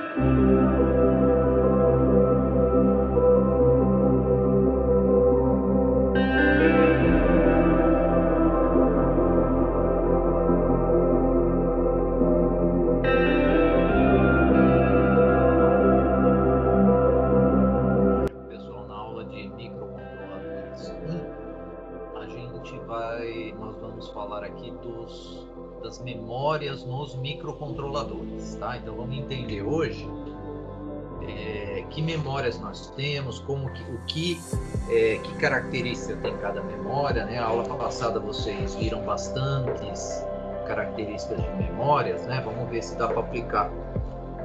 Pessoal, na aula de microcontroladores 1, nós vamos falar aqui das memórias nos microcontroladores, tá? Então vamos entender hoje que memórias nós temos, que característica tem cada memória, né? A aula passada vocês viram bastantes características de memórias, né? Vamos ver se dá para aplicar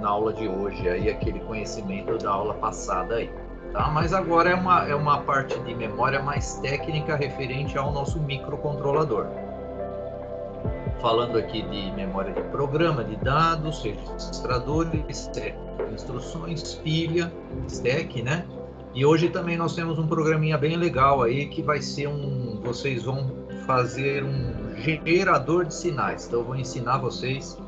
na aula de hoje aí aquele conhecimento da aula passada aí, tá? Mas agora é uma parte de memória mais técnica referente ao nosso microcontrolador. Falando aqui de memória de programa, de dados, registradores, instruções, pilha, stack, né? E hoje também nós temos um programinha bem legal aí que vai ser vocês vão fazer um gerador de sinais. Então eu vou ensinar vocês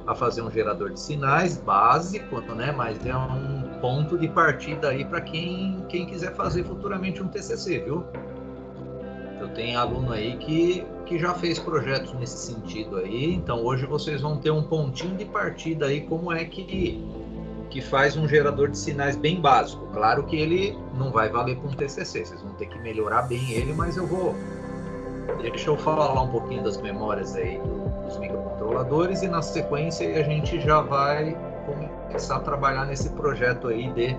a fazer um gerador de sinais básico, né? Mas é um ponto de partida aí para quem quiser fazer futuramente um TCC, viu? Eu tenho aluno aí que já fez projetos nesse sentido aí, então hoje vocês vão ter um pontinho de partida aí, como é que faz um gerador de sinais bem básico. Claro que ele não vai valer para um TCC, vocês vão ter que melhorar bem ele, mas deixa eu falar um pouquinho das memórias aí dos microcontroladores e na sequência a gente já vai começar a trabalhar nesse projeto aí de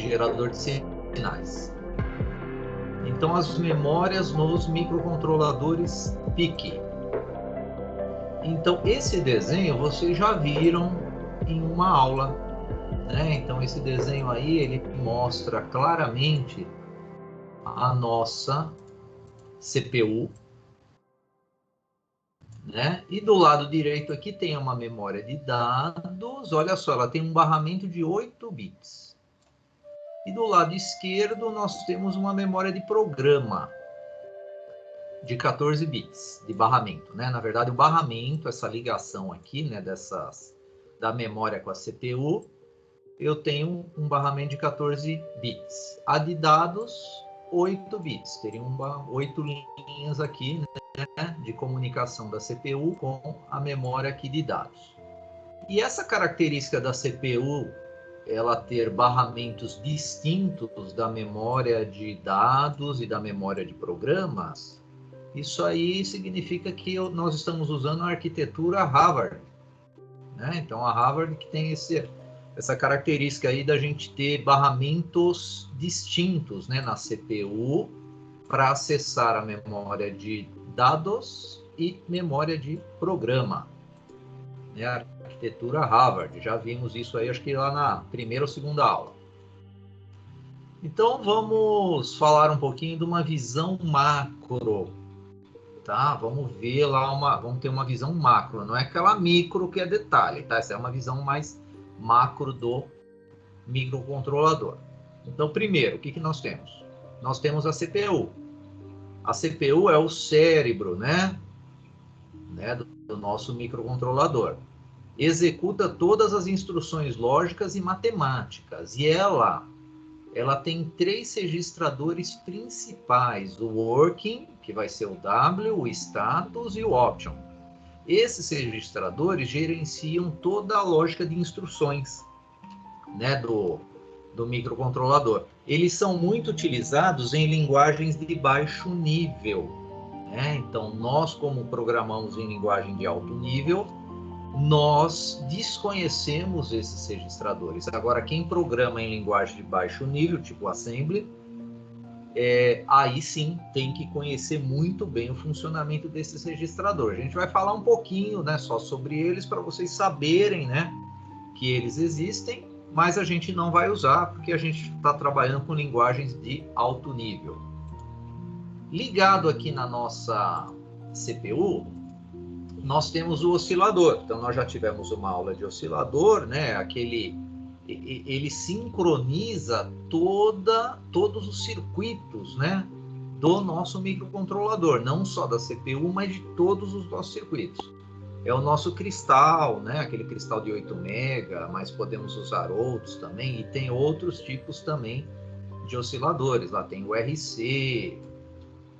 gerador de sinais. Então, as memórias nos microcontroladores PIC. Então, esse desenho vocês já viram em uma aula, né? Então, esse desenho aí, ele mostra claramente a nossa CPU, né? E do lado direito aqui tem uma memória de dados. Olha só, ela tem um barramento de 8 bits. E do lado esquerdo nós temos uma memória de programa de 14 bits de barramento, né? Na verdade, o barramento, essa ligação aqui, né, da memória com a CPU, eu tenho um barramento de 14 bits. A de dados, 8 bits. Teriam 8 linhas aqui, né, de comunicação da CPU com a memória aqui de dados. E essa característica da CPU, ela ter barramentos distintos da memória de dados e da memória de programas, isso aí significa que nós estamos usando a arquitetura Harvard, né? Então a Harvard que tem essa característica aí da gente ter barramentos distintos, né, na CPU para acessar a memória de dados e memória de programa, né? A arquitetura Harvard, já vimos isso aí, acho que lá na primeira ou segunda aula. Então vamos falar um pouquinho de uma visão macro, tá? Vamos ver lá vamos ter uma visão macro, não é aquela micro que é detalhe, tá? Essa é uma visão mais macro do microcontrolador. Então, primeiro, o que nós temos? Nós temos a CPU. A CPU é o cérebro, né, do nosso microcontrolador. Executa todas as instruções lógicas e matemáticas. E ela tem 3 registradores principais: o working, que vai ser o W, o status e o option. Esses registradores gerenciam toda a lógica de instruções, né, do microcontrolador. Eles são muito utilizados em linguagens de baixo nível, né? Então, nós, como programamos em linguagem de alto nível, nós desconhecemos esses registradores. Agora, quem programa em linguagem de baixo nível, tipo Assembly, aí sim tem que conhecer muito bem o funcionamento desses registradores. A gente vai falar um pouquinho, né, só sobre eles para vocês saberem, né, que eles existem, mas a gente não vai usar porque a gente está trabalhando com linguagens de alto nível. Ligado aqui na nossa CPU, nós temos o oscilador. Então, nós já tivemos uma aula de oscilador, né? Ele sincroniza todos os circuitos, né, do nosso microcontrolador, não só da CPU, mas de todos os nossos circuitos. é o nosso cristal, né? Aquele cristal de 8 mega, mas podemos usar outros também, e tem outros tipos também de osciladores. Lá tem o RC,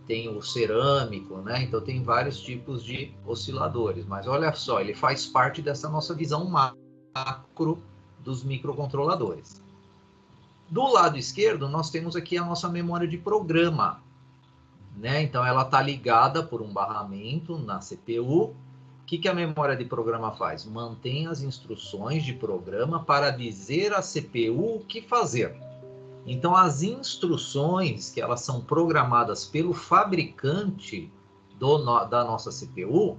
tem o cerâmico, né? Então tem vários tipos de osciladores, mas olha só, ele faz parte dessa nossa visão macro dos microcontroladores. Do lado esquerdo, nós temos aqui a nossa memória de programa, né? Então ela está ligada por um barramento na CPU. O que a memória de programa faz? Mantém as instruções de programa para dizer à CPU o que fazer. Então, as instruções que elas são programadas pelo fabricante da nossa CPU,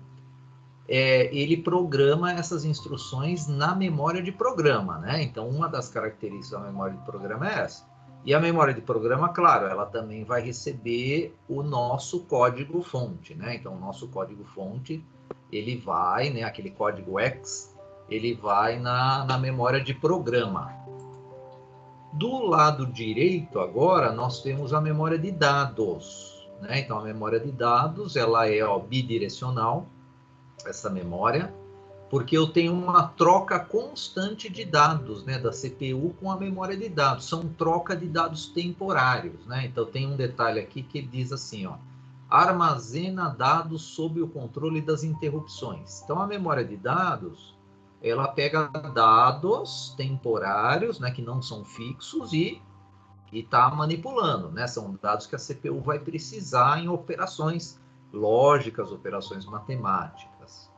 ele programa essas instruções na memória de programa, né? Então, uma das características da memória de programa é essa. E a memória de programa, claro, ela também vai receber o nosso código-fonte, né? Então, o nosso código-fonte, ele vai, né? Aquele código X, ele vai na memória de programa. Do lado direito, agora, nós temos a memória de dados, né? Então, a memória de dados, ela é bidirecional, essa memória, porque eu tenho uma troca constante de dados, né, da CPU com a memória de dados. São troca de dados temporários, né? Então, tem um detalhe aqui que diz assim, ó, armazena dados sob o controle das interrupções. Então, a memória de dados, ela pega dados temporários, né, que não são fixos e está manipulando, né? São dados que a CPU vai precisar em operações lógicas, operações matemáticas.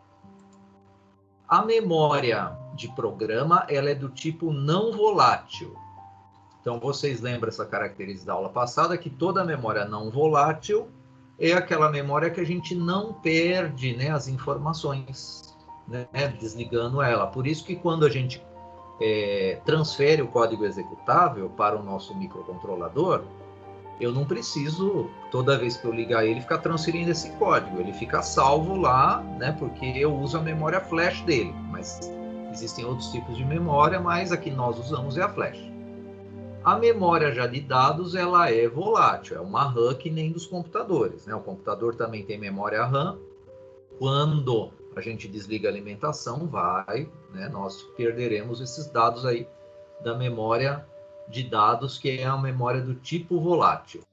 A memória de programa, ela é do tipo não volátil. Então, vocês lembram essa característica da aula passada, que toda memória não volátil é aquela memória que a gente não perde, né, as informações, né, desligando ela. Por isso que quando a gente transfere o código executável para o nosso microcontrolador, eu não preciso, toda vez que eu ligar ele, ficar transferindo esse código. Ele fica salvo lá, né, porque eu uso a memória flash dele. Mas existem outros tipos de memória, mas a que nós usamos é a flash. A memória já de dados, ela é volátil, é uma RAM que nem dos computadores, né? O computador também tem memória RAM. Quando a gente desliga a alimentação, né, nós perderemos esses dados aí da memória de dados, que é a memória do tipo volátil.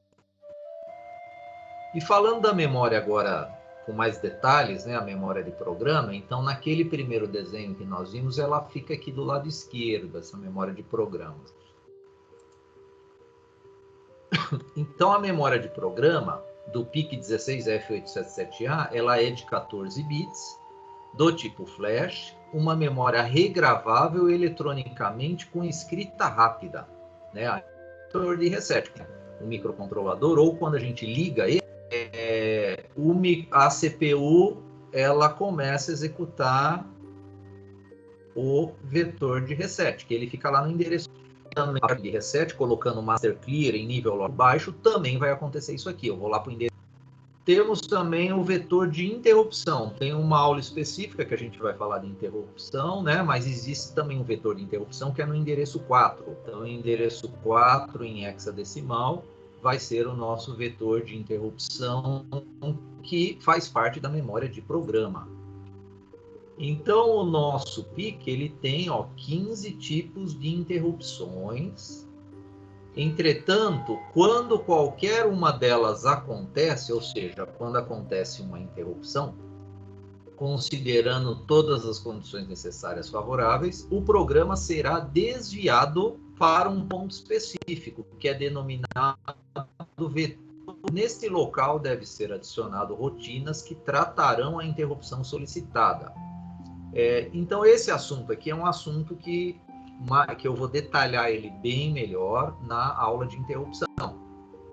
E falando da memória agora com mais detalhes, né, a memória de programa, então naquele primeiro desenho que nós vimos, ela fica aqui do lado esquerdo, essa memória de programa. Então a memória de programa do PIC16F877A, ela é de 14 bits, do tipo flash, uma memória regravável eletronicamente com escrita rápida, né? De reset, o microcontrolador, ou quando a gente liga ele, a CPU ela começa a executar o vetor de reset, que ele fica lá no endereço de reset, colocando o master clear em nível baixo, também vai acontecer isso aqui. Eu vou lá para o endereço. Temos também o vetor de interrupção. Tem uma aula específica que a gente vai falar de interrupção, né? Mas existe também um vetor de interrupção que é no endereço 4. Então, o endereço 4 em hexadecimal vai ser o nosso vetor de interrupção, que faz parte da memória de programa. Então, o nosso PIC, ele tem 15 tipos de interrupções. Entretanto, quando qualquer uma delas acontece, ou seja, quando acontece uma interrupção, considerando todas as condições necessárias favoráveis, o programa será desviado para um ponto específico, que é denominado vetor. Neste local deve ser adicionado rotinas que tratarão a interrupção solicitada. Então, esse assunto aqui é um assunto que eu vou detalhar ele bem melhor na aula de interrupção,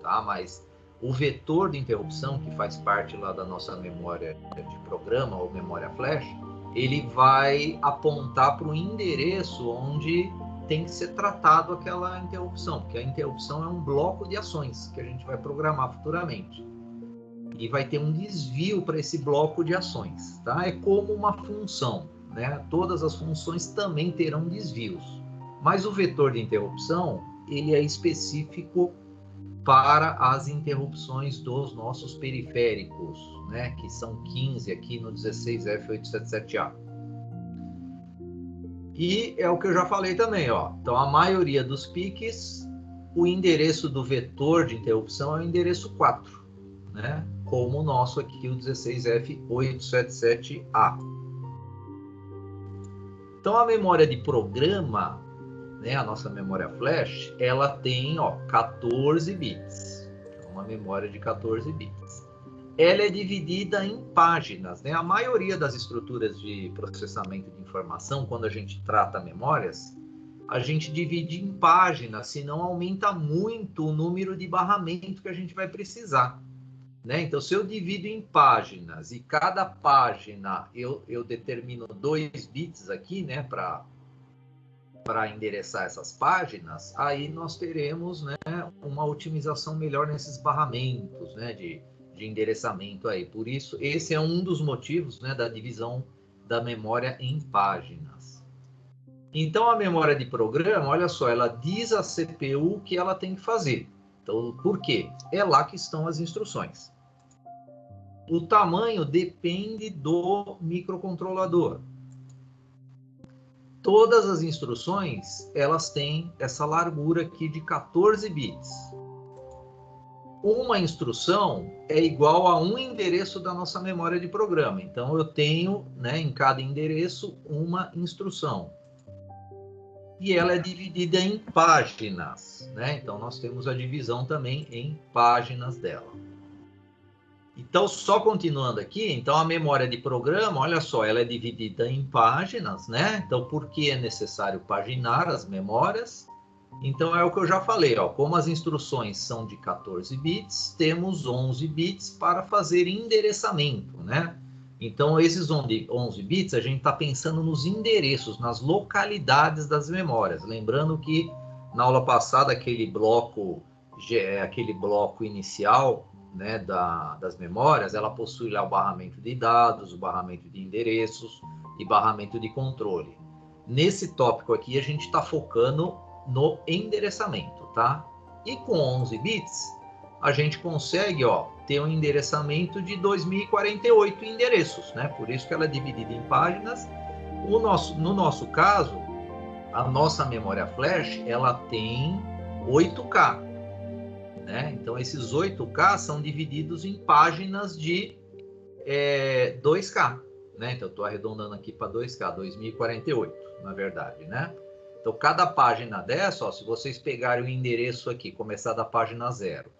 tá? Mas o vetor de interrupção, que faz parte lá da nossa memória de programa ou memória flash, ele vai apontar para o endereço onde tem que ser tratado aquela interrupção, porque a interrupção é um bloco de ações que a gente vai programar futuramente. E vai ter um desvio para esse bloco de ações, tá? É como uma função, né? Todas as funções também terão desvios. Mas o vetor de interrupção, ele é específico para as interrupções dos nossos periféricos, né, que são 15 aqui no 16F877A. E é o que eu já falei também, ó. Então, a maioria dos piques, o endereço do vetor de interrupção é o endereço 4, né? Como o nosso aqui, o 16F877A. Então, a memória de programa, né, a nossa memória flash, ela tem, ó, 14 bits. Uma memória de 14 bits. Ela é dividida em páginas, né? A maioria das estruturas de processamento de informação, quando a gente trata memórias, a gente divide em páginas, senão aumenta muito o número de barramento que a gente vai precisar, né? Então, se eu divido em páginas e cada página eu determino 2 bits aqui, né, para endereçar essas páginas, aí nós teremos, né, uma otimização melhor nesses barramentos, né, de endereçamento aí. Por isso, esse é um dos motivos, né, da divisão da memória em páginas. Então, a memória de programa, olha só, ela diz à CPU o que ela tem que fazer. Então, por quê? É lá que estão as instruções. O tamanho depende do microcontrolador. Todas as instruções, elas têm essa largura aqui de 14 bits. Uma instrução é igual a um endereço da nossa memória de programa. Então, eu tenho, né, em cada endereço, uma instrução. E ela é dividida em páginas, né? Então, nós temos a divisão também em páginas dela. Então, só continuando aqui, então a memória de programa, olha só, ela é dividida em páginas, né? Então, por que é necessário paginar as memórias? Então, é o que eu já falei, ó, como as instruções são de 14 bits, temos 11 bits para fazer endereçamento, né? Então, esses 11 bits, a gente está pensando nos endereços, nas localidades das memórias. Lembrando que, na aula passada, aquele bloco inicial, né, das memórias, ela possui lá o barramento de dados, o barramento de endereços e barramento de controle. Nesse tópico aqui, a gente está focando no endereçamento, tá? E com 11 bits, a gente consegue, ó, ter um endereçamento de 2048 endereços, né? Por isso que ela é dividida em páginas. No nosso caso, a nossa memória flash, ela tem 8K, né? Então, esses 8K são divididos em páginas de 2K, né? Então, eu estou arredondando aqui para 2K, 2048, na verdade, né? Então, cada página dessa, ó, se vocês pegarem o endereço aqui, começar da página 0,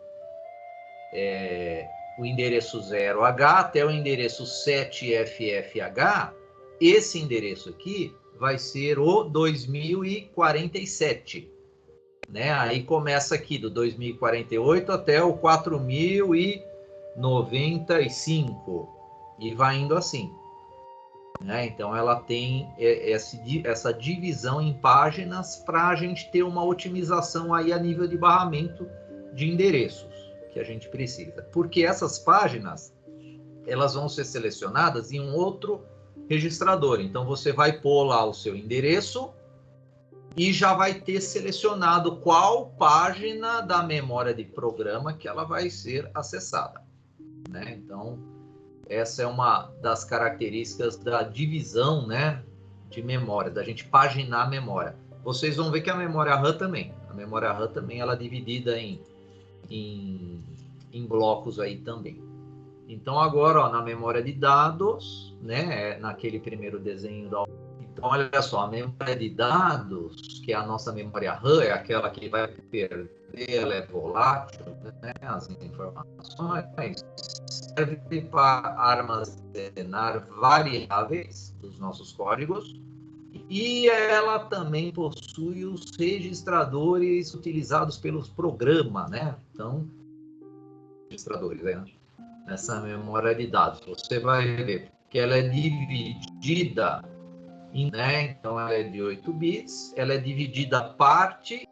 o endereço 0H até o endereço 7FFH, esse endereço aqui vai ser o 2047, né? Aí começa aqui do 2048 até o 4095 e vai indo assim, né? Então ela tem essa divisão em páginas para a gente ter uma otimização aí a nível de barramento de endereços que a gente precisa, porque essas páginas elas vão ser selecionadas em um outro registrador. Então você vai pôr lá o seu endereço e já vai ter selecionado qual página da memória de programa que ela vai ser acessada, né? Então, essa é uma das características da divisão, né, de memória, da gente paginar a memória. Vocês vão ver que a memória RAM também, ela é dividida em blocos aí também. Então, agora, ó, na memória de dados, né, naquele primeiro desenho da... Então, olha só, a memória de dados, que é a nossa memória RAM, é aquela que vai perder, ela é volátil, né, as informações, serve para armazenar variáveis dos nossos códigos, e ela também possui os registradores utilizados pelos programas, né? Então, registradores, né? Nessa memória de dados, você vai ver que ela é dividida né? Então, ela é de 8 bits, ela é dividida a parte,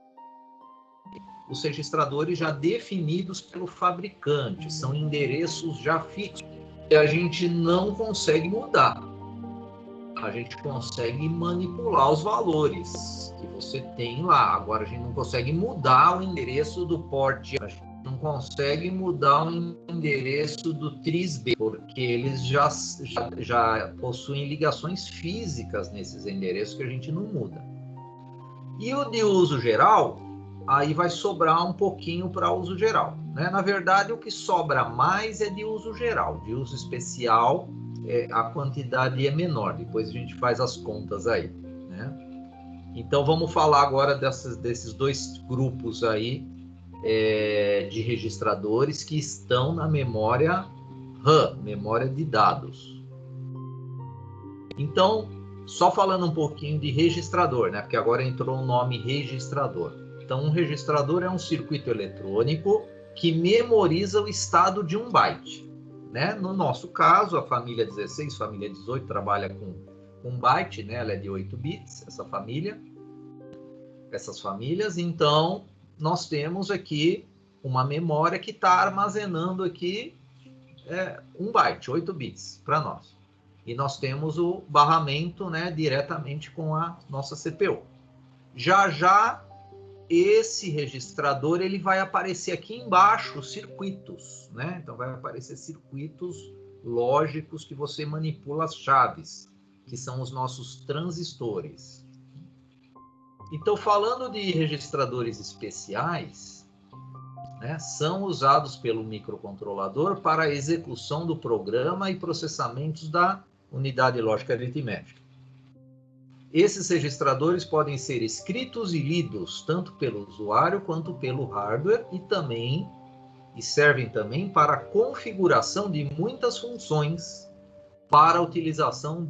os registradores já definidos pelo fabricante, são endereços já fixos, e a gente não consegue mudar. A gente consegue manipular os valores que você tem lá. Agora, a gente não consegue mudar o endereço do port, a gente consegue mudar o endereço do TRIS-B, porque eles já possuem ligações físicas nesses endereços que a gente não muda. E o de uso geral, aí vai sobrar um pouquinho para uso geral, né? Na verdade, o que sobra mais é de uso geral. De uso especial, a quantidade é menor. Depois a gente faz as contas aí, né? Então, vamos falar agora desses dois grupos aí de registradores que estão na memória RAM, memória de dados. Então, só falando um pouquinho de registrador, né? Porque agora entrou o nome registrador. Então, um registrador é um circuito eletrônico que memoriza o estado de um byte, né? No nosso caso, a família 16, família 18 trabalha com byte, né? Ela é de 8 bits, essas famílias. Então, nós temos aqui uma memória que está armazenando aqui 1 byte, 8 bits para nós. E nós temos o barramento, né, diretamente com a nossa CPU. Já esse registrador ele vai aparecer aqui embaixo, circuitos, né? Então vai aparecer circuitos lógicos que você manipula as chaves, que são os nossos transistores. Então, falando de registradores especiais, né, são usados pelo microcontrolador para a execução do programa e processamentos da unidade lógica aritmética. Esses registradores podem ser escritos e lidos tanto pelo usuário quanto pelo hardware e servem também para a configuração de muitas funções para a utilização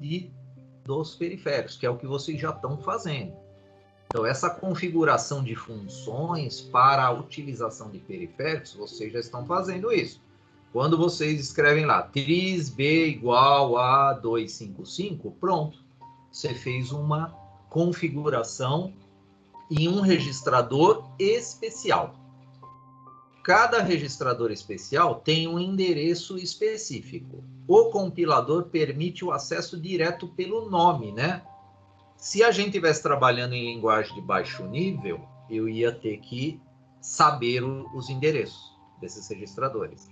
dos periféricos, que é o que vocês já estão fazendo. Então, essa configuração de funções para a utilização de periféricos, vocês já estão fazendo isso. Quando vocês escrevem lá, TRIS-B igual a 255, pronto. Você fez uma configuração em um registrador especial. Cada registrador especial tem um endereço específico. O compilador permite o acesso direto pelo nome, né? Se a gente estivesse trabalhando em linguagem de baixo nível, eu ia ter que saber os endereços desses registradores.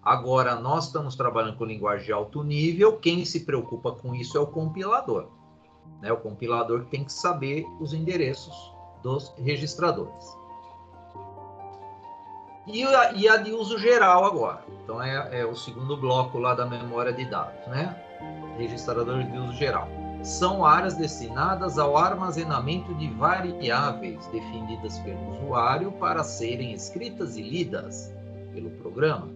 Agora, nós estamos trabalhando com linguagem de alto nível, quem se preocupa com isso é o compilador, né? O compilador tem que saber os endereços dos registradores. E a de uso geral agora. Então, é o segundo bloco lá da memória de dados, né? Registradores de uso geral. São áreas destinadas ao armazenamento de variáveis definidas pelo usuário para serem escritas e lidas pelo programa.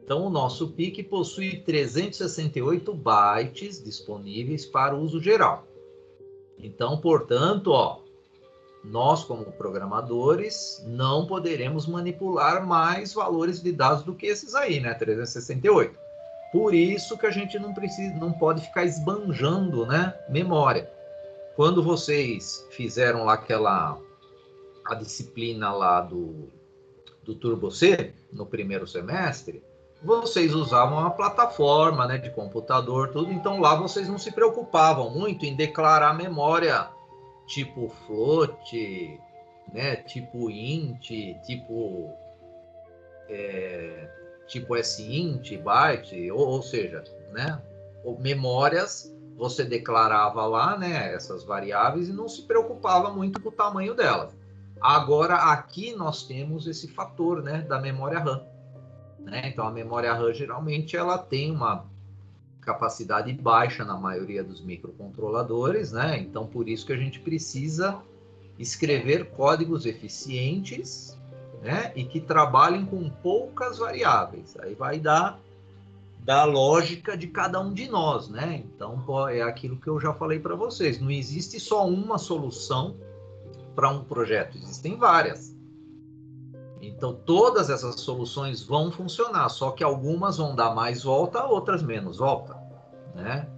Então, o nosso PIC possui 368 bytes disponíveis para uso geral. Então, portanto, nós, como programadores, não poderemos manipular mais valores de dados do que esses aí, né? 368. Por isso que a gente não pode ficar esbanjando, né, memória. Quando vocês fizeram lá a disciplina lá do Turbo C, no primeiro semestre, vocês usavam a plataforma, né, de computador, tudo. Então lá vocês não se preocupavam muito em declarar memória tipo float, né, tipo int, tipo sint, byte, ou seja, né, memórias você declarava lá, né, essas variáveis e não se preocupava muito com o tamanho delas. Agora aqui nós temos esse fator, né, da memória RAM, né? Então a memória RAM geralmente ela tem uma capacidade baixa na maioria dos microcontroladores, né? Então por isso que a gente precisa escrever códigos eficientes, né, e que trabalhem com poucas variáveis. Aí vai dar lógica de cada um de nós, né? Então é aquilo que eu já falei para vocês. Não existe só uma solução para um projeto, existem várias. Então todas essas soluções vão funcionar, só que algumas vão dar mais volta, outras menos volta, né?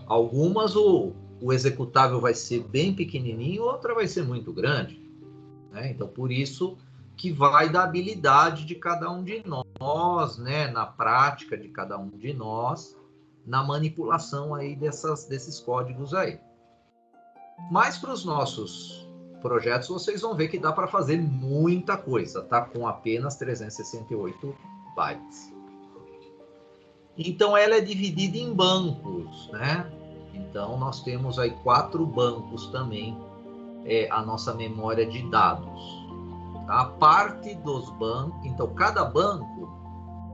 Algumas o executável vai ser bem pequenininho, outra vai ser muito grande, né? Então por isso que vai da habilidade de cada um de nós, né, na prática de cada um de nós, na manipulação aí desses códigos aí. Mas para os nossos projetos, vocês vão ver que dá para fazer muita coisa, tá? Com apenas 368 bytes. Então, ela é dividida em bancos, né? Então, nós temos aí 4 bancos também, a nossa memória de dados. A parte dos bancos, então, cada banco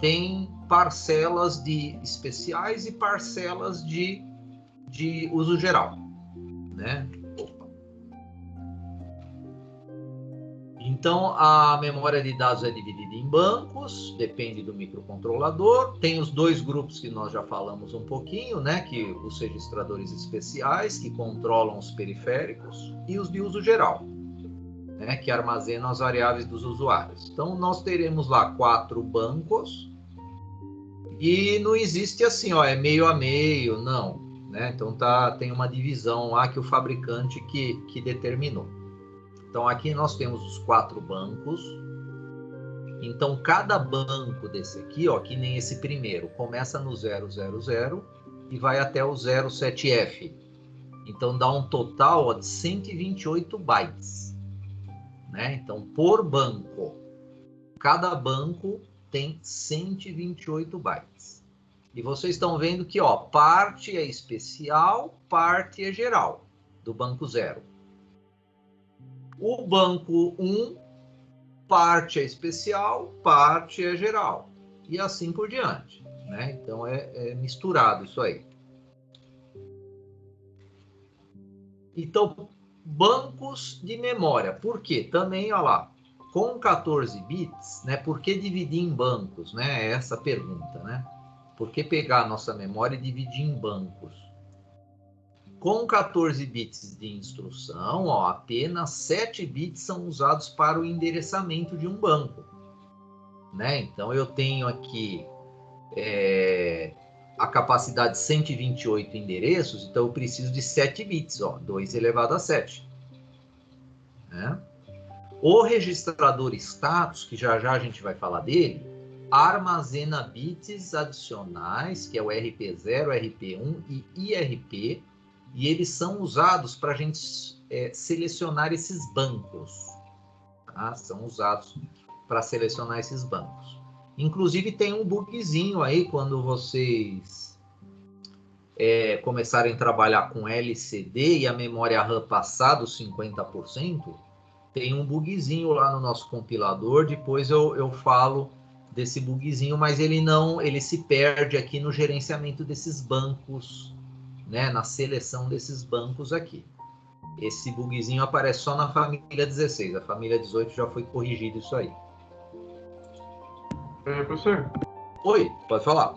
tem parcelas de especiais e parcelas de uso geral, né? Então, a memória de dados é dividida em bancos, depende do microcontrolador. Tem os 2 grupos que nós já falamos um pouquinho, né? Que os registradores especiais, que controlam os periféricos, e os de uso geral, né? Que armazenam as variáveis dos usuários. Então, nós teremos lá 4 bancos, e não existe assim, ó, é meio a meio, não, né? Então, tem uma divisão lá que o fabricante que determinou. Então, aqui nós temos os 4 bancos. Então, cada banco desse aqui, ó, que nem esse primeiro, começa no 000 e vai até o 07F. Então, dá um total, ó, de 128 bytes, né? Então, por banco, cada banco tem 128 bytes. E vocês estão vendo que, ó, parte é especial, parte é geral, do banco 0. O banco 1, parte é especial, parte é geral. E assim por diante, né? Então, é misturado isso aí. Então, bancos de memória. Por quê? Também, olha lá, com 14 bits, né? Por que dividir em bancos, né? É essa pergunta, né? Por que pegar a nossa memória e dividir em bancos? Com 14 bits de instrução, ó, apenas 7 bits são usados para o endereçamento de um banco, né? Então, eu tenho aqui a capacidade de 128 endereços, então eu preciso de 7 bits, ó, 2 elevado a 7. Né? O registrador status, que já já a gente vai falar dele, armazena bits adicionais, que é o RP0, RP1 e IRP, e eles são usados para a gente selecionar esses bancos. Tá? São usados para selecionar esses bancos. Inclusive, tem um bugzinho aí, quando vocês começarem a trabalhar com LCD e a memória RAM passar dos 50%, tem um bugzinho lá no nosso compilador. Depois eu falo desse bugzinho, mas ele se perde aqui no gerenciamento desses bancos, né, na seleção desses bancos aqui. Esse bugzinho aparece só na família 16, a família 18 já foi corrigido isso aí. Professor? Oi, pode falar.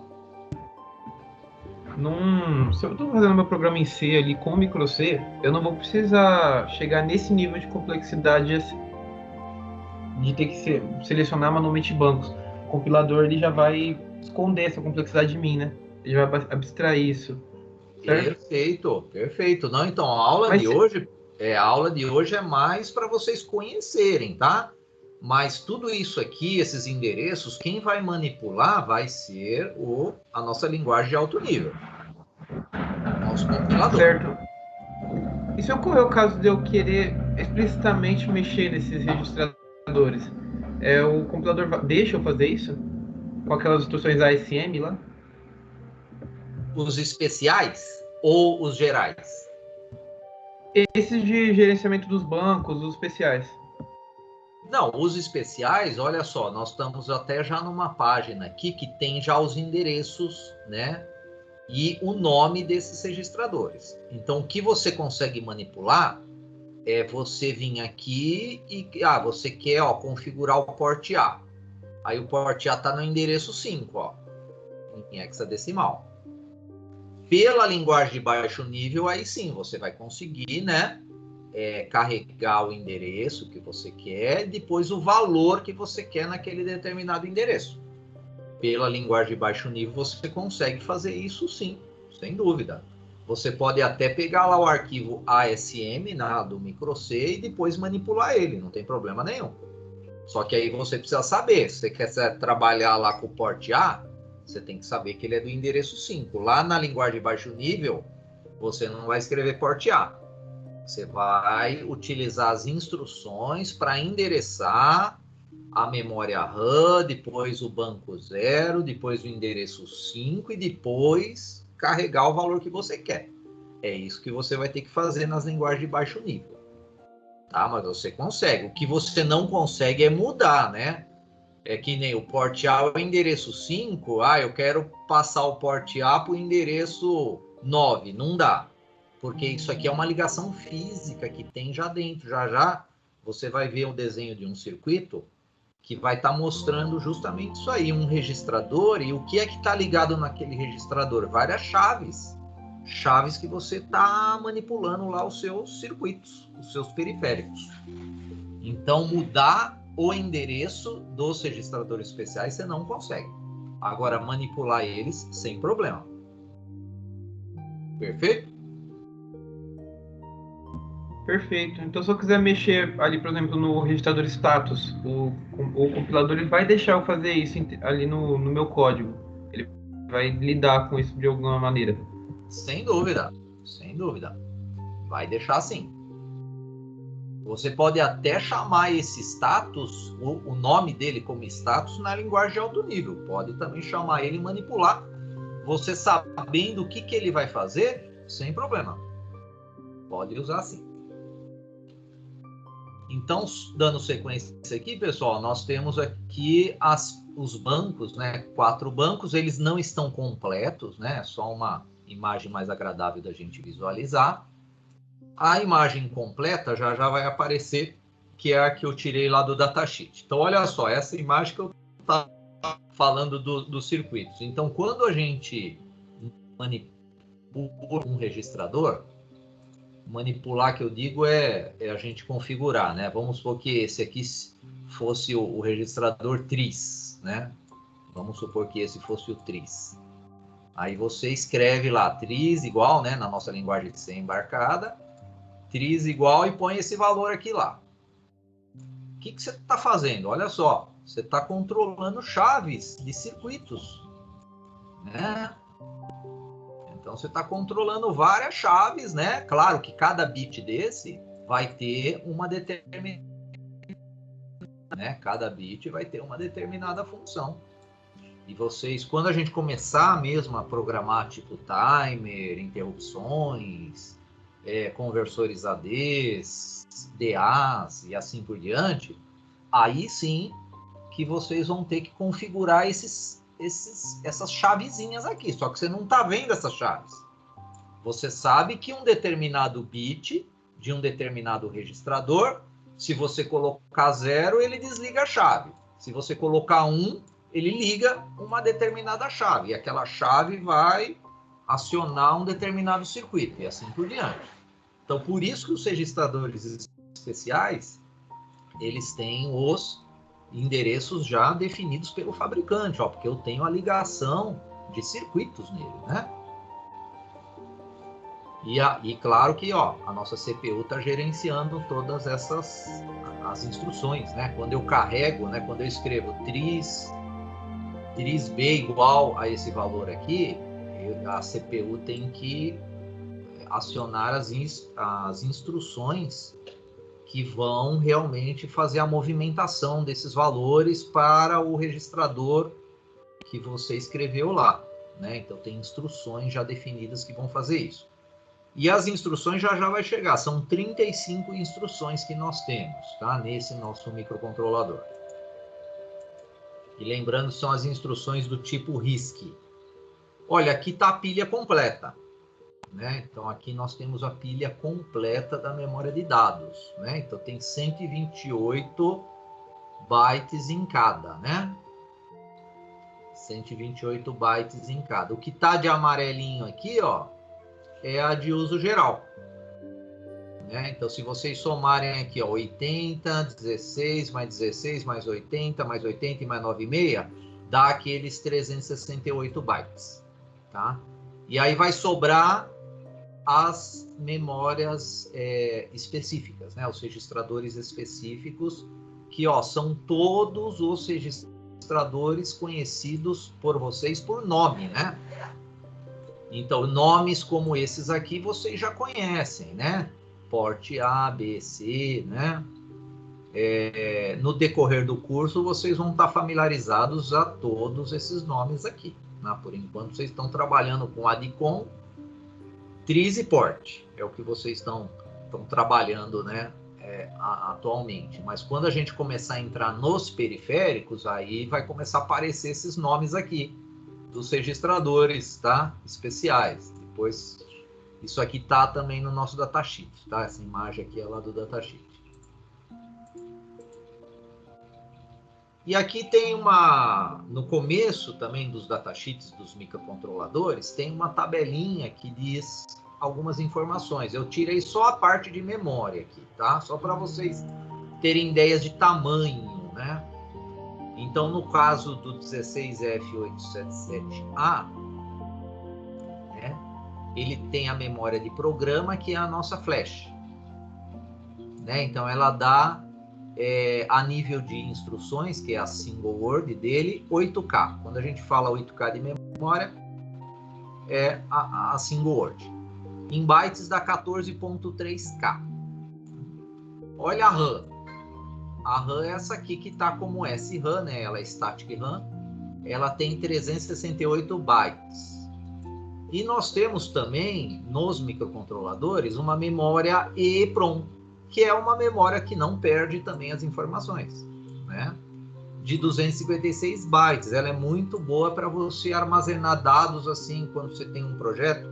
Se eu estou fazendo meu programa em C ali com micro C, eu não vou precisar chegar nesse nível de complexidade assim, de ter que selecionar manualmente bancos. O compilador ele já vai esconder essa complexidade de mim, né? Ele já vai abstrair isso. Certo? Perfeito. Não, então, a aula de hoje é mais para vocês conhecerem, tá? Mas tudo isso aqui, esses endereços, quem vai manipular vai ser a nossa linguagem de alto nível. Nosso compilador. Certo. E se ocorrer o caso de eu querer explicitamente mexer nesses registradores, o compilador deixa eu fazer isso? Com aquelas instruções ASM lá? Os especiais ou os gerais? Esses de gerenciamento dos bancos, os especiais. Não, os especiais, olha só, nós estamos até já numa página aqui que tem já os endereços, né? E o nome desses registradores. Então, o que você consegue manipular é você vir aqui e você quer configurar o port A. Aí o port A está no endereço 5, ó, em hexadecimal. Pela linguagem de baixo nível, aí sim, você vai conseguir, né? Carregar o endereço que você quer e depois o valor que você quer naquele determinado endereço. Pela linguagem de baixo nível, você consegue fazer isso sim, sem dúvida. Você pode até pegar lá o arquivo ASM do micro C e depois manipular ele, não tem problema nenhum. Só que aí você precisa saber, se você quer trabalhar lá com o port A, você tem que saber que ele é do endereço 5. Lá na linguagem de baixo nível, você não vai escrever port A. Você vai utilizar as instruções para endereçar a memória RAM, depois o banco 0, depois o endereço 5 e depois carregar o valor que você quer. É isso que você vai ter que fazer nas linguagens de baixo nível. Tá? Mas você consegue. O que você não consegue é mudar, né? É que nem o port A é o endereço 5. Ah, eu quero passar o port A para o endereço 9. Não dá. Porque isso aqui é uma ligação física que tem já dentro. Já já você vai ver o desenho de um circuito que vai estar mostrando justamente isso aí, um registrador. E o que é que está ligado naquele registrador? Várias chaves. Chaves que você está manipulando lá os seus circuitos, os seus periféricos. Então, mudar o endereço dos registradores especiais você não consegue. Agora, manipular eles sem problema. Perfeito? Perfeito. Então, se eu quiser mexer ali, por exemplo, no registrador status, o compilador ele vai deixar eu fazer isso ali no meu código. Ele vai lidar com isso de alguma maneira. Sem dúvida. Sem dúvida. Vai deixar assim. Você pode até chamar esse status, o nome dele como status, na linguagem de alto nível. Pode também chamar ele e manipular. Você sabendo o que ele vai fazer, sem problema. Pode usar assim. Então, dando sequência aqui, pessoal, nós temos aqui os bancos, né? 4 bancos, eles não estão completos, né? É só uma imagem mais agradável da gente visualizar. A imagem completa já vai aparecer, que é a que eu tirei lá do datasheet. Então, olha só, essa imagem que eu estava falando dos circuitos. Então, quando a gente manipula um registrador, manipular que eu digo é a gente configurar, né? Vamos supor que esse aqui fosse o registrador TRIS, né? Vamos supor que esse fosse o TRIS. Aí você escreve lá TRIS igual, né? Na nossa linguagem de C embarcada, TRIS igual e põe esse valor aqui lá. O que você está fazendo? Olha só, você está controlando chaves de circuitos, né? Então, você está controlando várias chaves, né? Claro que cada bit desse vai ter uma determinada, né? Cada bit vai ter uma determinada função. E vocês, quando a gente começar mesmo a programar tipo timer, interrupções, conversores ADs, DAs e assim por diante, aí sim que vocês vão ter que configurar essas chavezinhas aqui, só que você não está vendo essas chaves. Você sabe que um determinado bit de um determinado registrador, se você colocar 0, ele desliga a chave. Se você colocar 1, ele liga uma determinada chave. E aquela chave vai acionar um determinado circuito, e assim por diante. Então, por isso que os registradores especiais, eles têm os endereços já definidos pelo fabricante, ó, porque eu tenho a ligação de circuitos nele, né? E claro que ó, a nossa CPU está gerenciando todas as instruções, né? Quando eu carrego, né? Quando eu escrevo tris B igual a esse valor aqui, a CPU tem que acionar as instruções que vão realmente fazer a movimentação desses valores para o registrador que você escreveu lá, né? Então, tem instruções já definidas que vão fazer isso. E as instruções já vai chegar, são 35 instruções que nós temos, tá? Nesse nosso microcontrolador. E lembrando, são as instruções do tipo RISC. Olha, aqui está a pilha completa. Né? Então, aqui nós temos a pilha completa da memória de dados. Né? Então, tem 128 bytes em cada. Né? 128 bytes em cada. O que está de amarelinho aqui, ó, é a de uso geral. Né? Então, se vocês somarem aqui, ó, 80, 16, mais 16, mais 80, mais 80 e mais 9,6, dá aqueles 368 bytes. Tá? E aí vai sobrar as memórias específicas, né? Os registradores específicos, que ó, são todos os registradores conhecidos por vocês por nome, né? Então, nomes como esses aqui vocês já conhecem, né? porte A, B, C, né? No decorrer do curso, vocês vão estar familiarizados a todos esses nomes aqui. Né? Por enquanto, vocês estão trabalhando com ADCOM, TRIZ e porte. É o que vocês estão trabalhando, né? Atualmente. Mas quando a gente começar a entrar nos periféricos, aí vai começar a aparecer esses nomes aqui, dos registradores, tá? Especiais. Depois, isso aqui tá também no nosso datasheet, tá? Essa imagem aqui é lá do datasheet. E aqui tem no começo também dos datasheets dos microcontroladores, tem uma tabelinha que diz algumas informações. Eu tirei só a parte de memória aqui, tá? Só para vocês terem ideias de tamanho, né? Então, no caso do 16F877A, né, ele tem a memória de programa, que é a nossa flash. Né? Então, ela dá, a nível de instruções, que é a single word dele, 8K. Quando a gente fala 8K de memória, é a single word. Em bytes dá 14.3K. Olha a RAM. A RAM é essa aqui que está como SRAM, né? Ela é Static RAM. Ela tem 368 bytes. E nós temos também, nos microcontroladores, uma memória EEPROM, que é uma memória que não perde também as informações, né? De 256 bytes. Ela é muito boa para você armazenar dados assim, quando você tem um projeto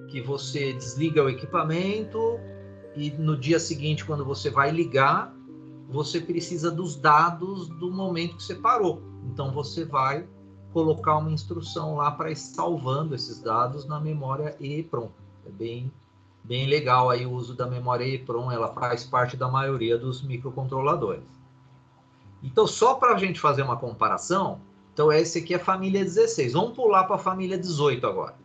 que você desliga o equipamento e no dia seguinte, quando você vai ligar, você precisa dos dados do momento que você parou. Então, você vai colocar uma instrução lá para ir salvando esses dados na memória EEPROM. É bem legal aí o uso da memória EEPROM, ela faz parte da maioria dos microcontroladores. Então, só para a gente fazer uma comparação, então esse aqui é a família 16. Vamos pular para a família 18 agora.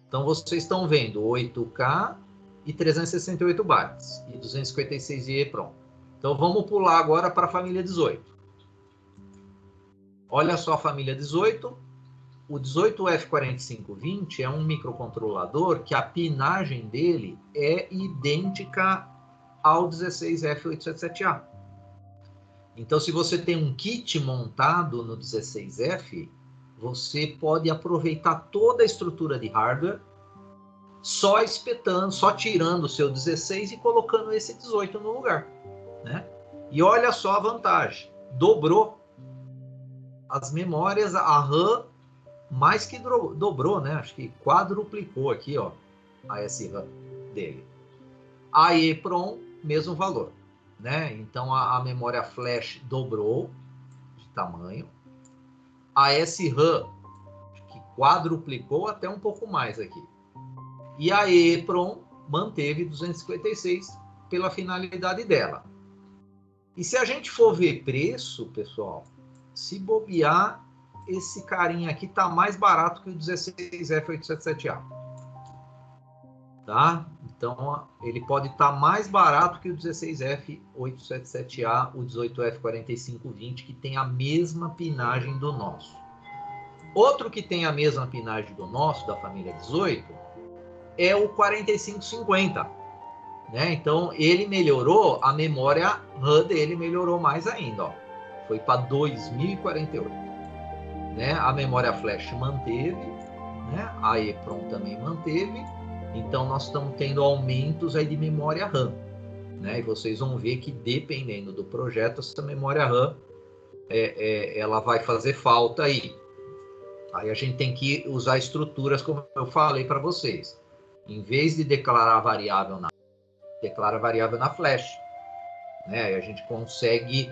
Então, vocês estão vendo 8K e 368 bytes e 256 de EEPROM. Então, vamos pular agora para a família 18. Olha só a família 18. O 18F4520 é um microcontrolador que a pinagem dele é idêntica ao 16F877A. Então, se você tem um kit montado no 16F, você pode aproveitar toda a estrutura de hardware só espetando, só tirando o seu 16 e colocando esse 18 no lugar, né? E olha só a vantagem, dobrou as memórias, a RAM mais que dobrou, né? Acho que quadruplicou aqui, ó, a SRAM dele. A EEPROM, mesmo valor, né? Então a memória flash dobrou de tamanho. A SRAM, que quadruplicou até um pouco mais aqui. E a EEPROM manteve 256 pela finalidade dela. E se a gente for ver preço, pessoal, se bobear, esse carinha aqui tá mais barato que o 16F877A. Tá? Então, ele pode estar mais barato que o 16F877A, o 18F4520, que tem a mesma pinagem do nosso. Outro que tem a mesma pinagem do nosso, da família 18, é o 4550. Né? Então, ele melhorou, a memória RAM dele melhorou mais ainda. Ó. Foi para 2048. Né? A memória flash manteve, né? A EEPROM também manteve. Então, nós estamos tendo aumentos aí de memória RAM. Né? E vocês vão ver que, dependendo do projeto, essa memória RAM ela vai fazer falta aí. Aí a gente tem que usar estruturas, como eu falei para vocês. Em vez de declarar variável declara variável na flash. Né? Aí a gente consegue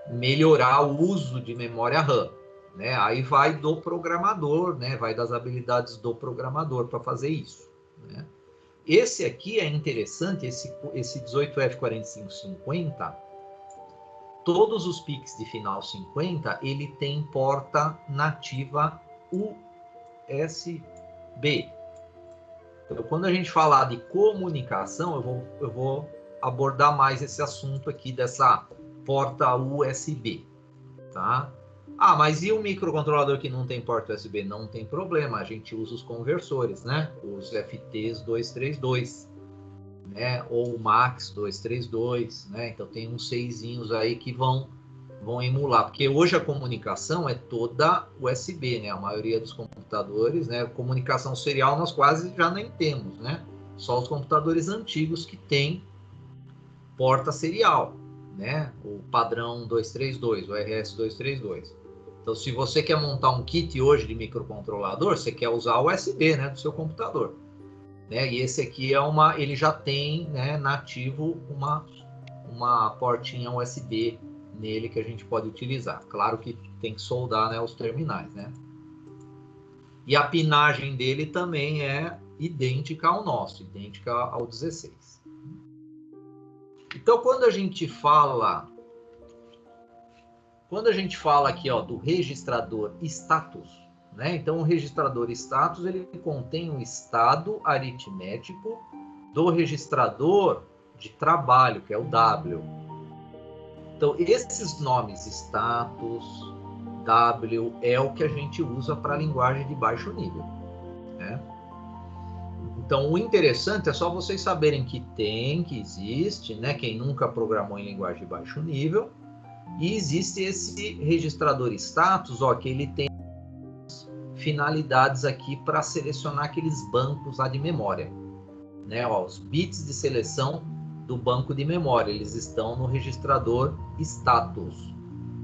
melhorar o uso de memória RAM. Né? Aí vai do programador, né? Vai das habilidades do programador para fazer isso. Né? Esse aqui é interessante, esse 18F4550, todos os PICs de final 50, ele tem porta nativa USB. Então, quando a gente falar de comunicação, eu vou abordar mais esse assunto aqui dessa porta USB, tá? Ah, mas e o microcontrolador que não tem porta USB? Não tem problema, a gente usa os conversores, né? Os FTs 232, né? Ou o Max 232, né? Então tem uns 6 aí que vão emular, porque hoje a comunicação é toda USB, né? A maioria dos computadores, né? Comunicação serial nós quase já nem temos, né? Só os computadores antigos que têm porta serial, né? O padrão 232, o RS-232. Então, se você quer montar um kit hoje de microcontrolador, você quer usar o USB, né, do seu computador, né? E esse aqui ele já tem, né, nativo uma portinha USB nele que a gente pode utilizar. Claro que tem que soldar, né, os terminais, né? E a pinagem dele também é idêntica ao nosso, idêntica ao 16. Então, quando a gente fala aqui, ó, do registrador status, né? Então, o registrador status, ele contém um estado aritmético do registrador de trabalho, que é o W. Então, esses nomes status, W, é o que a gente usa para a linguagem de baixo nível, né? Então, o interessante é só vocês saberem que existe, né? Quem nunca programou em linguagem de baixo nível, e existe esse registrador status, ó, que ele tem finalidades aqui para selecionar aqueles bancos lá de memória, né? Ó, os bits de seleção do banco de memória, eles estão no registrador status.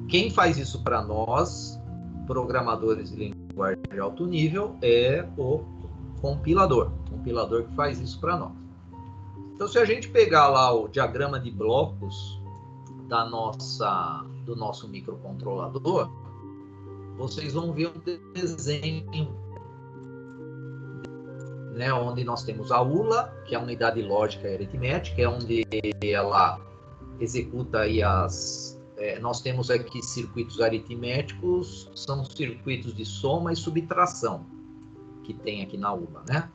Quem faz isso para nós, programadores de linguagem de alto nível, é o compilador que faz isso para nós. Então, se a gente pegar lá o diagrama de blocos do nosso microcontrolador, vocês vão ver um desenho, né, onde nós temos a ULA, que é a unidade lógica e aritmética, é onde ela executa aí nós temos aqui circuitos aritméticos, são circuitos de soma e subtração, que tem aqui na ULA, né?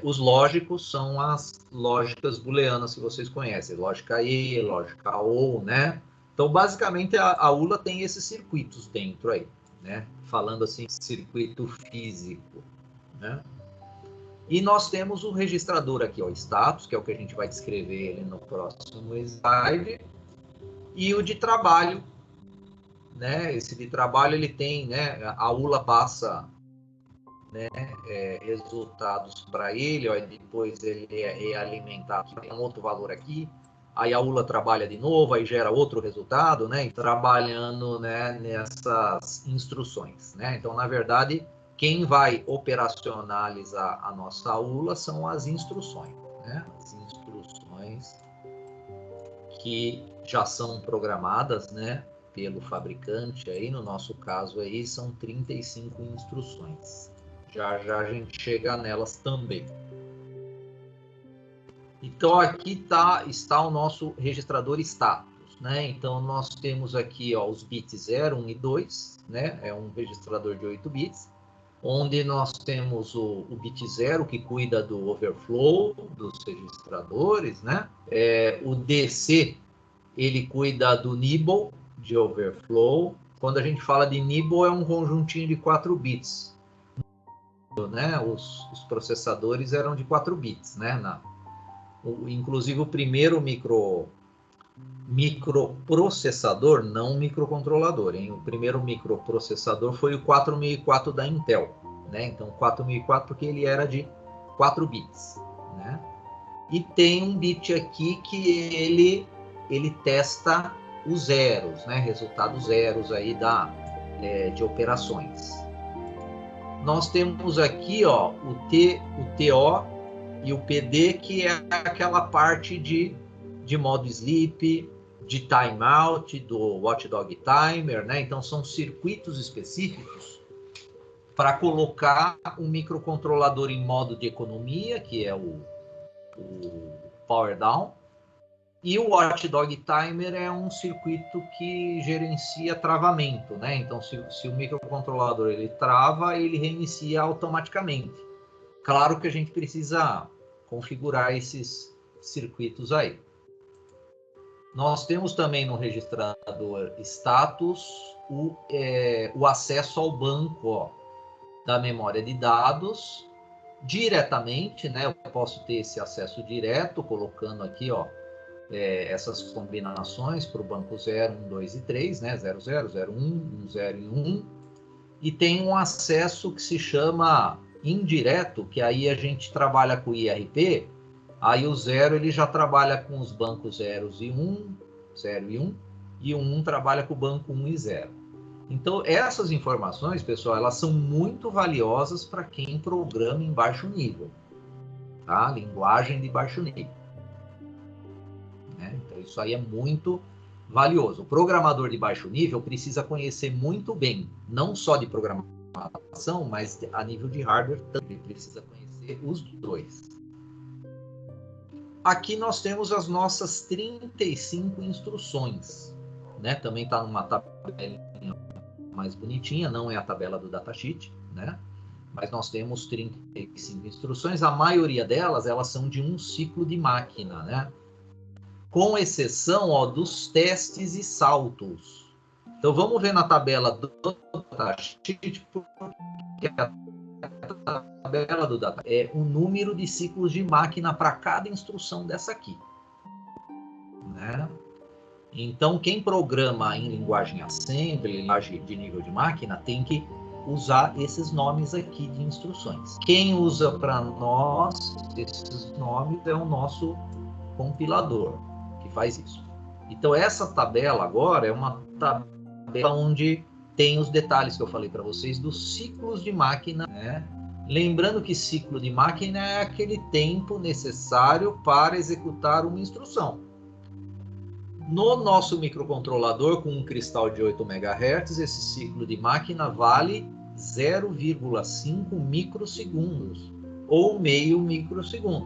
Os lógicos são as lógicas booleanas que vocês conhecem, lógica E, lógica OR, né? Então, basicamente, a ULA tem esses circuitos dentro aí, né? Falando assim, circuito físico, né? E nós temos o registrador aqui, ó, status, que é o que a gente vai descrever no próximo slide, e o de trabalho, né? Esse de trabalho, ele tem, né? A ULA passa, né, resultados para ele, ó, e depois ele é alimentado, tem um outro valor aqui, aí a ULA trabalha de novo, aí gera outro resultado, né, trabalhando, né, nessas instruções, né? Então, na verdade, quem vai operacionalizar a nossa ULA são as instruções, né? As instruções que já são programadas, né, pelo fabricante, aí no nosso caso aí são 35 instruções. Já já a gente chega nelas também. Então aqui está o nosso registrador status, né? Então nós temos aqui, ó, os bits 0, 1 e 2, né? É um registrador de 8 bits, onde nós temos o bit 0 que cuida do overflow dos registradores, né? O DC, ele cuida do nibble de overflow. Quando a gente fala de nibble, é um conjuntinho de 4 bits. Né, os processadores eram de 4 bits, né? Inclusive o primeiro microprocessador, não microcontrolador, hein? O primeiro microprocessador foi o 4004 da Intel, né? Então 4004 porque ele era de 4 bits, né? E tem um bit aqui que ele testa os zeros, né? Resultados zeros aí de operações. Nós temos aqui, ó, o TO e o PD, que é aquela parte de modo sleep, de timeout, do watchdog timer, né? Então são circuitos específicos para colocar um microcontrolador em modo de economia, que é o power down, e o watchdog timer é um circuito que gerencia travamento, né? Então, se o microcontrolador ele trava, ele reinicia automaticamente. Claro que a gente precisa configurar esses circuitos aí. Nós temos também no registrador status o acesso ao banco, ó, da memória de dados, diretamente, né? Eu posso ter esse acesso direto, colocando aqui, ó, essas combinações para o banco 0, 1, 2 e 3, né? 00, 01, 10 e 1. E tem um acesso que se chama indireto, que aí a gente trabalha com o IRP, aí o 0 ele já trabalha com os bancos 0 e 1, e o 1 trabalha com o banco 1 e 0. Então, essas informações, pessoal, elas são muito valiosas para quem programa em baixo nível, tá? Linguagem de baixo nível. Né? Então, isso aí é muito valioso. O programador de baixo nível precisa conhecer muito bem, não só de programação, mas a nível de hardware também precisa conhecer os dois. Aqui nós temos as nossas 35 instruções, né? Também está numa tabela mais bonitinha, não é a tabela do datasheet, né? Mas nós temos 35 instruções, a maioria delas, elas são de um ciclo de máquina, né? Com exceção, ó, dos testes e saltos. Então, vamos ver na tabela do datasheet, porque a tabela do datasheet é o número de ciclos de máquina para cada instrução dessa aqui, né? Então, quem programa em linguagem assembly, linguagem de nível de máquina, tem que usar esses nomes aqui de instruções. Quem usa para nós esses nomes é o nosso compilador, que faz isso. Então, essa tabela agora é uma tabela onde tem os detalhes que eu falei para vocês dos ciclos de máquina, né? Lembrando que ciclo de máquina é aquele tempo necessário para executar uma instrução. No nosso microcontrolador com um cristal de 8 MHz, esse ciclo de máquina vale 0,5 microsegundos ou meio microsegundo,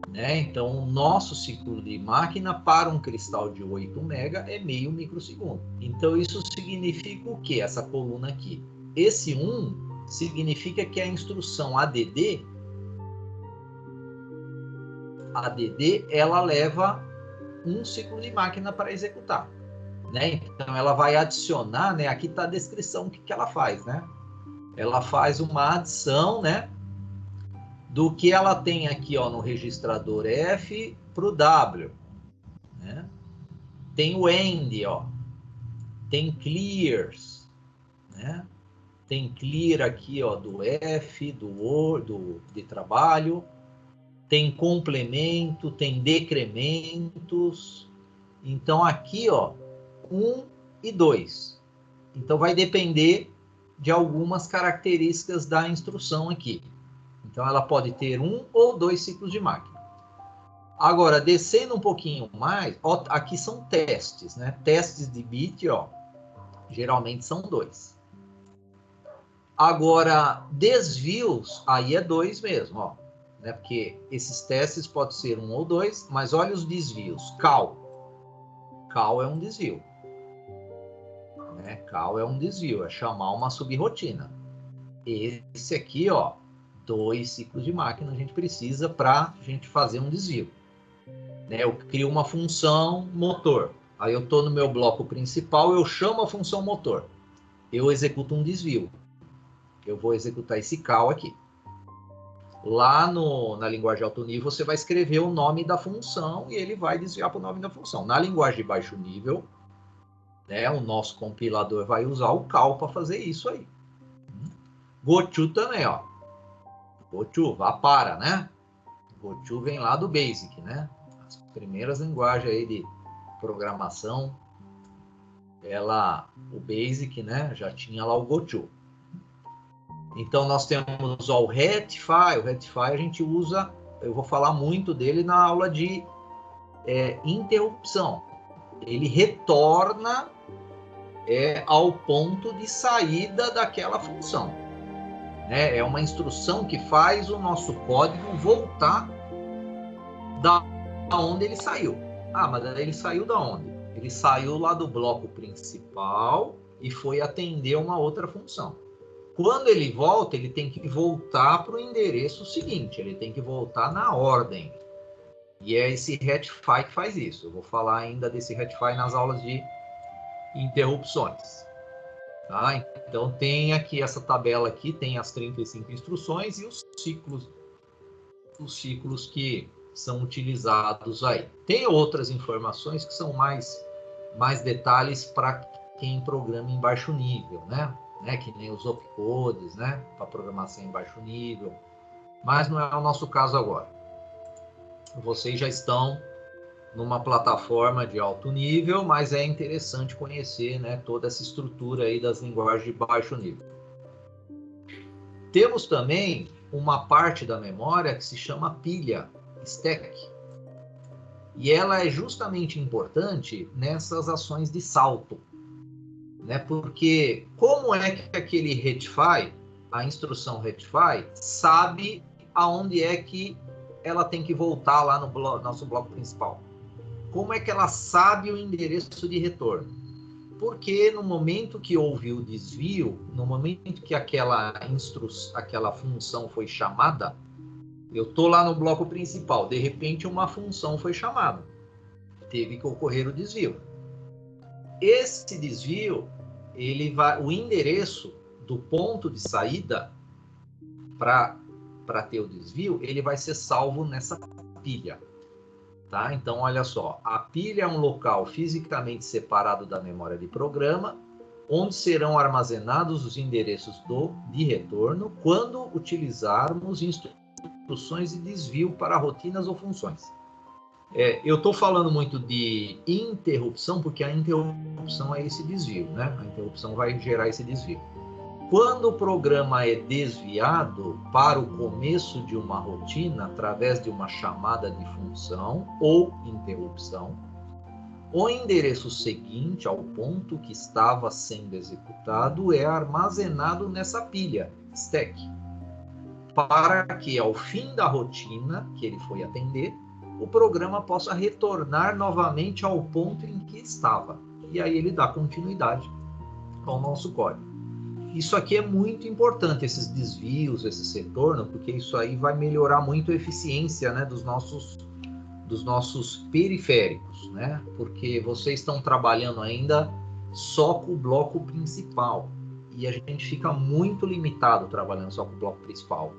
né? Então, o nosso ciclo de máquina para um cristal de 8 MB é meio microsegundo. Então, isso significa o que? Essa coluna aqui. Esse 1 significa que a instrução ADD, ela leva um ciclo de máquina para executar, né? Então ela vai adicionar, né? Aqui está a descrição do que ela faz, né? Ela faz uma adição, né? Do que ela tem aqui, ó, no registrador F para o W, né? Tem o end, ó, tem clears, né? Tem clear aqui, ó, do F, de trabalho, tem complemento, tem decrementos. Então aqui, ó, 1 e 2. Então vai depender de algumas características da instrução aqui. Então ela pode ter 1 ou 2 ciclos de máquina. Agora, descendo um pouquinho mais, ó, aqui são testes, né? Testes de bit, ó, geralmente são 2. Agora, desvios, aí é 2 mesmo, ó, né? Porque esses testes podem ser 1 ou 2, mas olha os desvios. Call é um desvio. Né? Call é um desvio, é chamar uma subrotina. Esse aqui, ó, 2 ciclos de máquina a gente precisa para a gente fazer um desvio. Né? Eu crio uma função motor. Aí eu estou no meu bloco principal, eu chamo a função motor. Eu executo um desvio. Eu vou executar esse call aqui. Lá na linguagem alto nível, você vai escrever o nome da função e ele vai desviar para o nome da função. Na linguagem de baixo nível, né, o nosso compilador vai usar o call para fazer isso aí. Goto também, ó. Goto, vá para, né? Goto vem lá do Basic, né? As primeiras linguagens aí de programação, o Basic, né? Já tinha lá o Goto. Então nós temos ó, o Rectify. O Rectify a gente usa, eu vou falar muito dele na aula de interrupção. Ele retorna ao ponto de saída daquela função. É uma instrução que faz o nosso código voltar da onde ele saiu. Ah, mas ele saiu da onde? Ele saiu lá do bloco principal e foi atender uma outra função. Quando ele volta, ele tem que voltar para o endereço seguinte, ele tem que voltar na ordem. E é esse Rectify que faz isso. Eu vou falar ainda desse Rectify nas aulas de interrupções. Tá? Então tem aqui essa tabela aqui, tem as 35 instruções e os ciclos os ciclos que são utilizados aí. Tem outras informações que são mais detalhes para quem programa em baixo nível, né? Que nem os opcodes, né? Para programação em baixo nível. Mas não é o nosso caso agora. Vocês já estão numa plataforma de alto nível, mas é interessante conhecer, né, toda essa estrutura aí das linguagens de baixo nível. Temos também uma parte da memória que se chama pilha, stack. E ela é justamente importante nessas ações de salto, né? Porque como é que aquele rectify, a instrução rectify, sabe aonde é que ela tem que voltar lá no nosso bloco principal? Como é que ela sabe o endereço de retorno? Porque no momento que houve o desvio, no momento que aquela função foi chamada, eu estou lá no bloco principal, de repente uma função foi chamada. Teve que ocorrer o desvio. Esse desvio, o endereço do ponto de saída para ter o desvio, ele vai ser salvo nessa pilha. Tá? Então, olha só, a pilha é um local fisicamente separado da memória de programa, onde serão armazenados os endereços de retorno quando utilizarmos instruções de desvio para rotinas ou funções. Eu estou falando muito de interrupção, porque a interrupção é esse desvio, né? A interrupção vai gerar esse desvio. Quando o programa é desviado para o começo de uma rotina através de uma chamada de função ou interrupção, o endereço seguinte ao ponto que estava sendo executado é armazenado nessa pilha, stack, para que ao fim da rotina que ele foi atender, o programa possa retornar novamente ao ponto em que estava. E aí ele dá continuidade ao nosso código. Isso aqui é muito importante, esses desvios, esse retorno, porque isso aí vai melhorar muito a eficiência, né, dos nossos periféricos, né? Porque vocês estão trabalhando ainda só com o bloco principal e a gente fica muito limitado trabalhando só com o bloco principal.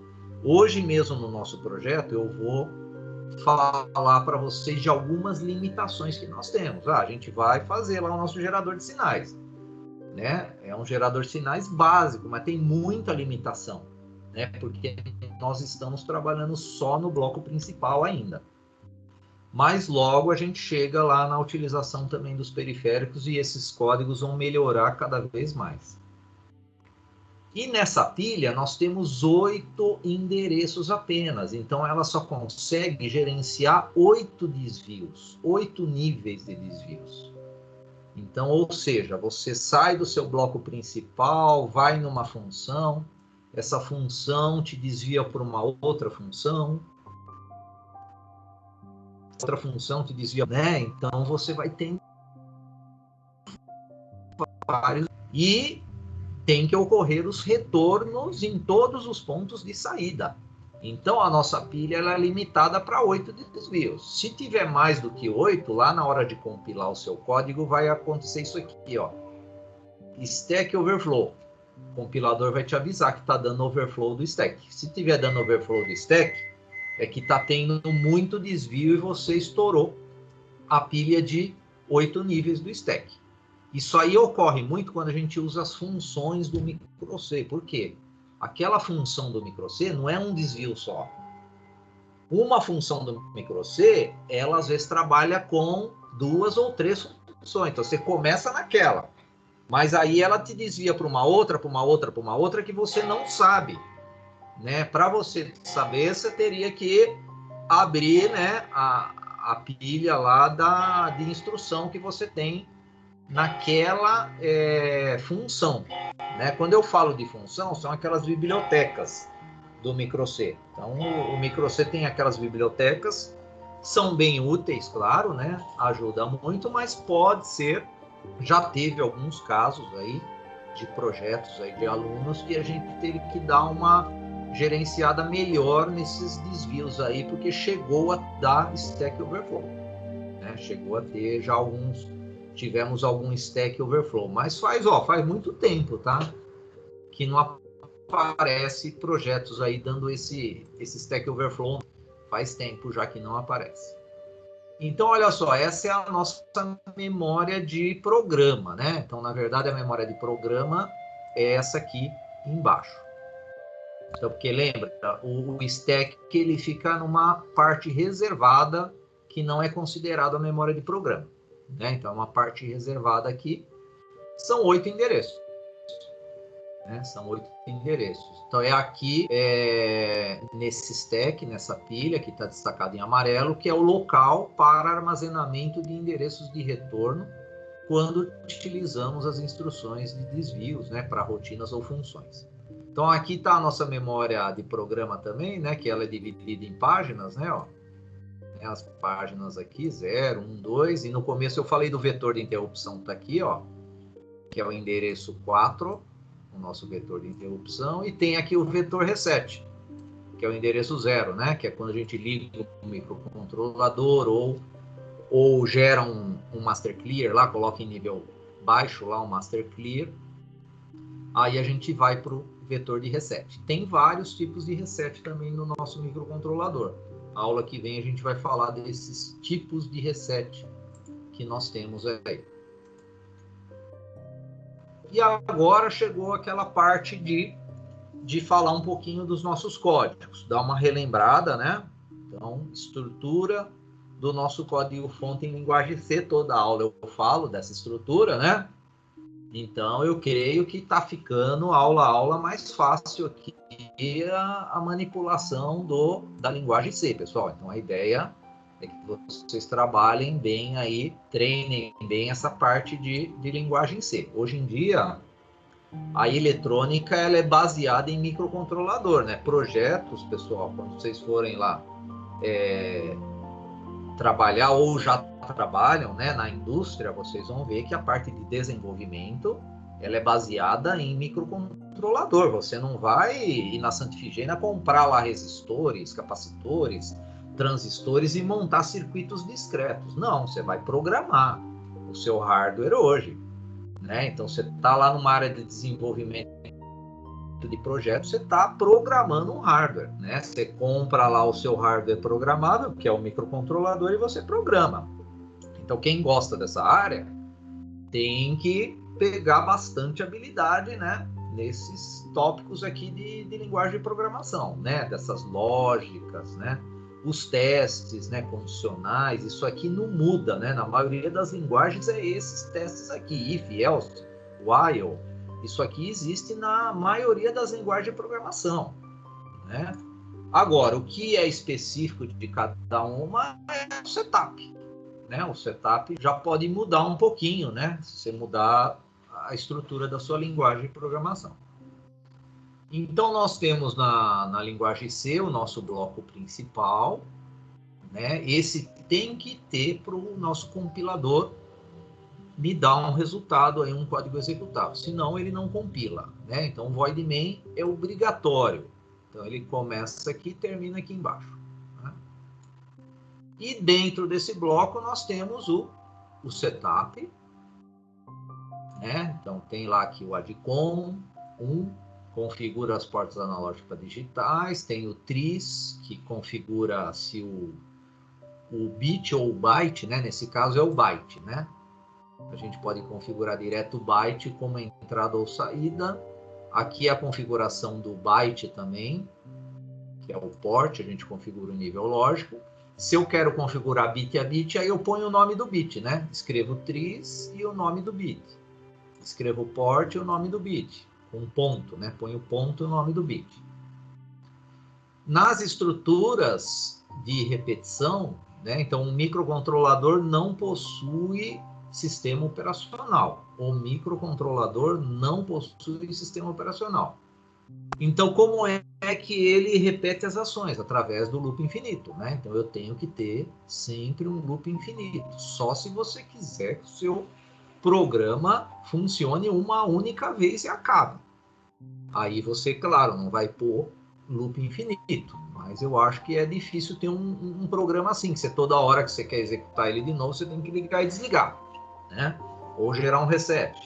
Hoje mesmo no nosso projeto eu vou falar para vocês de algumas limitações que nós temos. A gente vai fazer lá o nosso gerador de sinais. Né? É um gerador de sinais básico, mas tem muita limitação, né? Porque nós estamos trabalhando só no bloco principal ainda. Mas logo a gente chega lá na utilização também dos periféricos e esses códigos vão melhorar cada vez mais. E nessa pilha nós temos 8 endereços apenas, então ela só consegue gerenciar 8 desvios, 8 níveis de desvios. Então, ou seja, você sai do seu bloco principal, vai numa função, essa função te desvia por uma outra função te desvia, né? Então você vai ter vários e tem que ocorrer os retornos em todos os pontos de saída. Então a nossa pilha ela é limitada para 8 desvios. Se tiver mais do que 8, lá na hora de compilar o seu código vai acontecer isso aqui, ó. Stack overflow. O compilador vai te avisar que está dando overflow do stack. Se tiver dando overflow do stack, é que está tendo muito desvio e você estourou a pilha de 8 níveis do stack. Isso aí ocorre muito quando a gente usa as funções do microC. Por quê? Aquela função do microC não é um desvio só. Uma função do microC, ela às vezes trabalha com 2 ou 3 funções. Então você começa naquela, mas aí ela te desvia para uma outra, para uma outra, para uma outra que você não sabe, né? Para você saber, você teria que abrir, né, a pilha lá de instrução que você tem naquela função. Né? Quando eu falo de função, são aquelas bibliotecas do microC. Então, o microC tem aquelas bibliotecas, são bem úteis, claro, né? Ajuda muito, mas pode ser, já teve alguns casos aí de projetos aí de alunos que a gente teve que dar uma gerenciada melhor nesses desvios aí, porque chegou a dar Stack Overflow, né? Chegou a ter já tivemos algum Stack Overflow, mas faz muito tempo, tá? Que não aparece projetos aí dando esse Stack Overflow. Faz tempo já que não aparece. Então, olha só, essa é a nossa memória de programa, né? Então, na verdade, a memória de programa é essa aqui embaixo. Então, porque lembra, o stack ele fica numa parte reservada que não é considerada a memória de programa, né? Então, uma parte reservada aqui são 8 endereços. Né? São 8 endereços. Então, é aqui, nesse stack, nessa pilha que está destacada em amarelo, que é o local para armazenamento de endereços de retorno quando utilizamos as instruções de desvios, né, para rotinas ou funções. Então, aqui está a nossa memória de programa também, né, que ela é dividida em páginas, né, ó. As páginas aqui, 0, 1, 2, e no começo eu falei do vetor de interrupção, está aqui, ó, que é o endereço 4, o nosso vetor de interrupção, e tem aqui o vetor reset, que é o endereço 0, né? Que é quando a gente liga o microcontrolador ou gera um master clear lá, coloca em nível baixo lá um master clear, aí a gente vai para o vetor de reset. Tem vários tipos de reset também no nosso microcontrolador. A aula que vem a gente vai falar desses tipos de reset que nós temos aí. E agora chegou aquela parte de falar um pouquinho dos nossos códigos, dar uma relembrada, né? Então, estrutura do nosso código-fonte em linguagem C, toda aula eu falo dessa estrutura, né? Então, eu creio que está ficando aula a aula mais fácil aqui a manipulação da linguagem C, pessoal. Então, a ideia é que vocês trabalhem bem aí, treinem bem essa parte de linguagem C. Hoje em dia, a eletrônica ela é baseada em microcontrolador, né? Projetos, pessoal, quando vocês forem lá trabalhar ou já trabalham, né, na indústria, vocês vão ver que a parte de desenvolvimento ela é baseada em microcontrolador. Você não vai ir na Santa Ifigênia comprar lá resistores, capacitores, transistores e montar circuitos discretos. Não, você vai programar o seu hardware hoje, né? Então, você está lá numa área de desenvolvimento de projeto, você está programando um hardware, né? Você compra lá o seu hardware programável, que é o microcontrolador, e você programa. Então, quem gosta dessa área tem que pegar bastante habilidade, né, nesses tópicos aqui de linguagem de programação, né, dessas lógicas, né, os testes, né, condicionais. Isso aqui não muda, né, na maioria das linguagens é esses testes aqui, if, else, while. Isso aqui existe na maioria das linguagens de programação, né? Agora, o que é específico de cada uma é o setup, né? O setup já pode mudar um pouquinho, né? Se você mudar a estrutura da sua linguagem de programação. Então, nós temos na linguagem C o nosso bloco principal, né? Esse tem que ter para o nosso compilador me dar um resultado, aí, um código executável. Senão, ele não compila, né? Então, o void main é obrigatório. Então, ele começa aqui e termina aqui embaixo. Né? E dentro desse bloco, nós temos o setup, né? Então, tem lá aqui o adcom, configura as portas analógicas digitais, tem o tris, que configura se o bit ou o byte, né? Nesse caso é o byte, né? A gente pode configurar direto o byte como entrada ou saída. Aqui é a configuração do byte também, que é o port, a gente configura o nível lógico. Se eu quero configurar bit a bit, aí eu ponho o nome do bit, né? Escrevo tris e o nome do bit. Escrevo port e o nome do bit, com ponto, né? Ponho o ponto e o nome do bit. Nas estruturas de repetição, né? Então, o microcontrolador não possui sistema operacional. O microcontrolador não possui sistema operacional. Então, como é que ele repete as ações? Através do loop infinito, né? Então, eu tenho que ter sempre um loop infinito. Só se você quiser que o seu programa funcione uma única vez e acabe. Aí você, claro, não vai pôr loop infinito. Mas eu acho que é difícil ter um programa assim, que você toda hora que você quer executar ele de novo, você tem que ligar e desligar, né? Ou gerar um reset.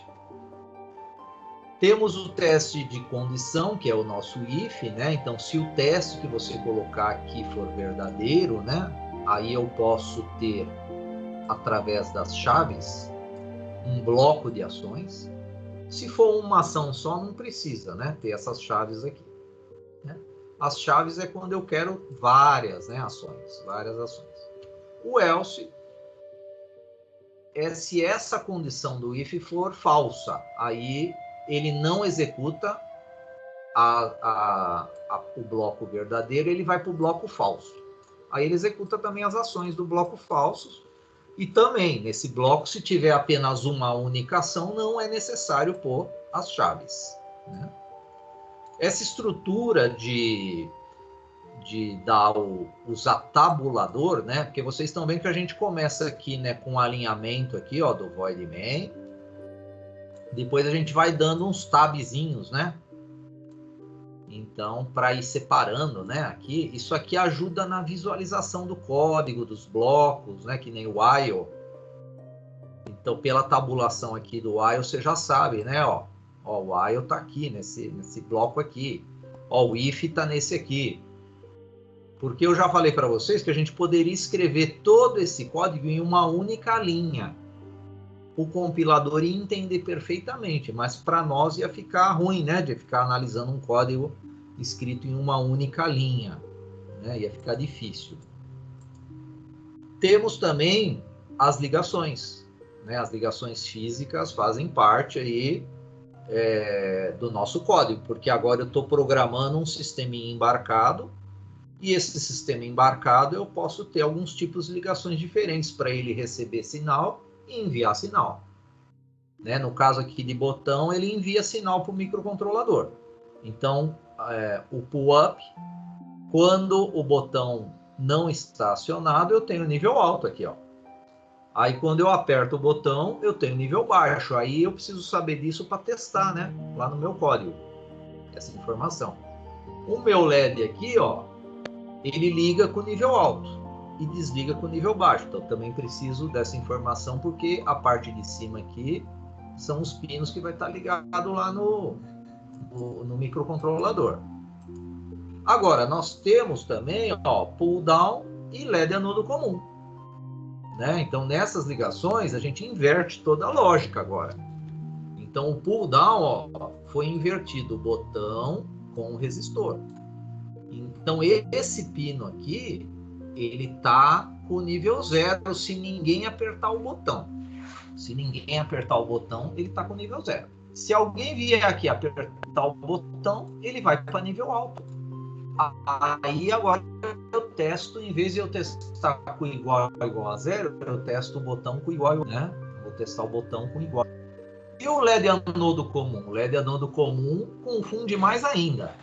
Temos o teste de condição, que é o nosso if, né? Então, se o teste que você colocar aqui for verdadeiro, né? Aí eu posso ter, através das chaves, um bloco de ações. Se for uma ação só, não precisa, né? Ter essas chaves aqui. Né? As chaves é quando eu quero várias, né, ações, várias ações. O else é se essa condição do if for falsa. Aí ele não executa o bloco verdadeiro, ele vai para o bloco falso. Aí ele executa também as ações do bloco falso. E também, nesse bloco, se tiver apenas uma única ação, não é necessário pôr as chaves. Né? Essa estrutura de dar usar tabulador, né? Porque vocês estão vendo que a gente começa aqui, né, com o alinhamento aqui, ó, do void main. Depois a gente vai dando uns tabzinhos, né? Então, para ir separando, né? Aqui, isso aqui ajuda na visualização do código, dos blocos, né? Que nem o while. Então, pela tabulação aqui do while, você já sabe, né? Ó, o while tá aqui, nesse bloco aqui. Ó, o if tá nesse aqui. Porque eu já falei para vocês que a gente poderia escrever todo esse código em uma única linha. O compilador ia entender perfeitamente, mas para nós ia ficar ruim, né? De ficar analisando um código escrito em uma única linha. Né? Ia ficar difícil. Temos também as ligações. Né? As ligações físicas fazem parte aí do nosso código, porque agora eu estou programando um sisteminha embarcado. E esse sistema embarcado eu posso ter alguns tipos de ligações diferentes para ele receber sinal e enviar sinal. Né? No caso aqui de botão, ele envia sinal para o microcontrolador. Então, o pull-up, quando o botão não está acionado, eu tenho nível alto aqui. Ó. Aí, quando eu aperto o botão, eu tenho nível baixo. Aí, eu preciso saber disso para testar, né? Lá no meu código, essa informação. O meu LED aqui, ó, ele liga com nível alto e desliga com nível baixo. Então, também preciso dessa informação, porque a parte de cima aqui são os pinos que vai estar ligado lá no microcontrolador. Agora, nós temos também, ó, pull down e LED anodo comum. Né? Então, nessas ligações, a gente inverte toda a lógica agora. Então, o pull down, ó, foi invertido o botão com o resistor. Então, esse pino aqui, ele tá com nível 0 se ninguém apertar o botão. Se ninguém apertar o botão, ele tá com nível 0. Se alguém vier aqui apertar o botão, ele vai para nível alto. Aí, agora, eu testo, em vez de eu testar com igual a 0, eu testo o botão com igual, né? Vou testar o botão com igual. E o LED anodo comum? O LED anodo comum confunde mais ainda.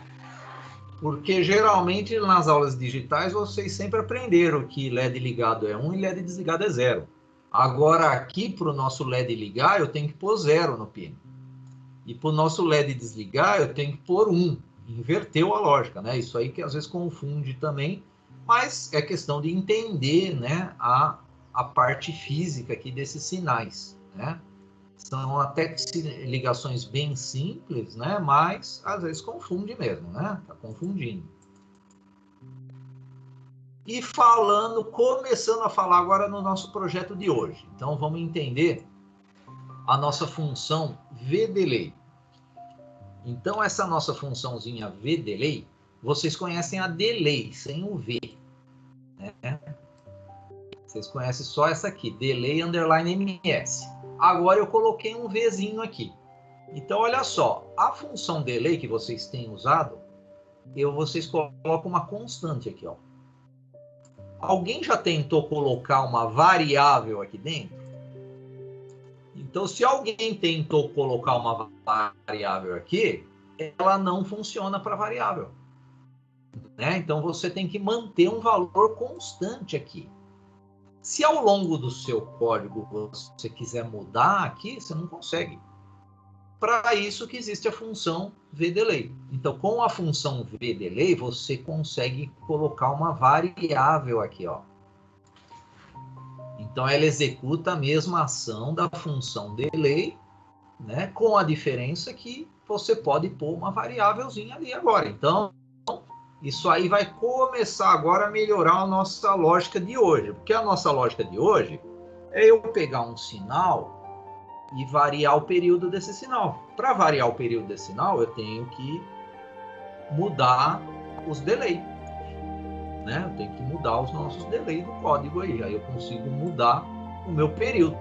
Porque geralmente nas aulas digitais vocês sempre aprenderam que LED ligado é 1 e LED desligado é 0. Agora aqui para o nosso LED ligar eu tenho que pôr 0 no pino. E para o nosso LED desligar eu tenho que pôr 1. Inverteu a lógica, né? Isso aí que às vezes confunde também, mas é questão de entender, né, a parte física aqui desses sinais, né? São até ligações bem simples, né? Mas às vezes confunde mesmo, né? Tá confundindo. E começando a falar agora no nosso projeto de hoje. Então vamos entender a nossa função vDelay. Então essa nossa funçãozinha vDelay, vocês conhecem a delay sem o V, né? Vocês conhecem só essa aqui, delay underline ms. Agora eu coloquei um Vzinho aqui. Então, olha só, a função delay que vocês têm usado, vocês colocam uma constante aqui, ó. Alguém já tentou colocar uma variável aqui dentro? Então, se alguém tentou colocar uma variável aqui, ela não funciona para variável. Né? Então, você tem que manter um valor constante aqui. Se ao longo do seu código você quiser mudar aqui, você não consegue. Para isso que existe a função vDelay. Então, com a função vDelay, você consegue colocar uma variável aqui, ó. Então, ela executa a mesma ação da função delay, né? Com a diferença que você pode pôr uma variávelzinha ali agora. Então, isso aí vai começar agora a melhorar a nossa lógica de hoje. Porque a nossa lógica de hoje é eu pegar um sinal e variar o período desse sinal. Para variar o período desse sinal, eu tenho que mudar os delay, né? Eu tenho que mudar os nossos delay do código aí. Aí eu consigo mudar o meu período.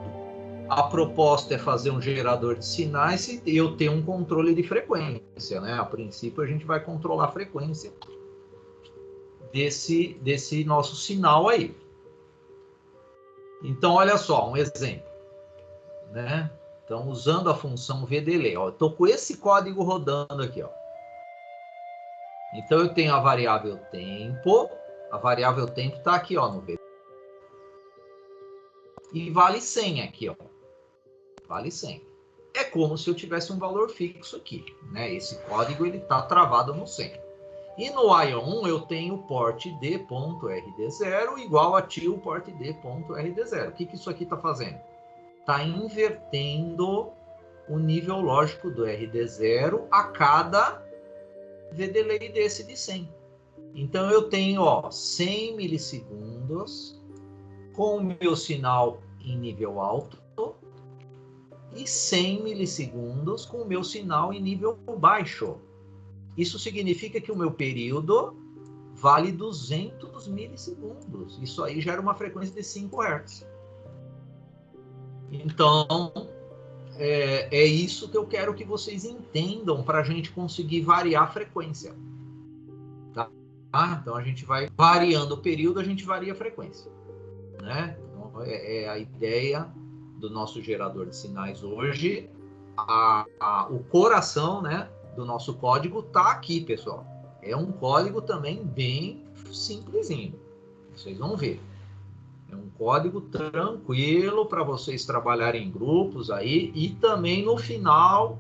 A proposta é fazer um gerador de sinais e eu ter um controle de frequência, né? A princípio, a gente vai controlar a frequência desse nosso sinal aí. Então, olha só, um exemplo, né? Então, usando a função vdelay, ó, eu estou com esse código rodando aqui, ó. Então, eu tenho a variável tempo está aqui, ó, no vdelay. E vale 100 aqui, ó. Vale 100. É como se eu tivesse um valor fixo aqui, né? Esse código ele está travado no 100. E no IO1 eu tenho port D.RD0 igual a tio port D.RD0. O que isso aqui está fazendo? Está invertendo o nível lógico do RD0 a cada vdelay desse de 100. Então eu tenho, ó, 100 milissegundos com o meu sinal em nível alto e 100 milissegundos com o meu sinal em nível baixo. Isso significa que o meu período vale 200 milissegundos. Isso aí gera uma frequência de 5 Hz. Então, é isso que eu quero que vocês entendam para a gente conseguir variar a frequência. Tá? Então, a gente vai variando o período, a gente varia a frequência. Né? Então, é a ideia do nosso gerador de sinais hoje. O coração, né, do nosso código está aqui, pessoal. É um código também bem simplesinho. Vocês vão ver. É um código tranquilo para vocês trabalharem em grupos aí. E também no final,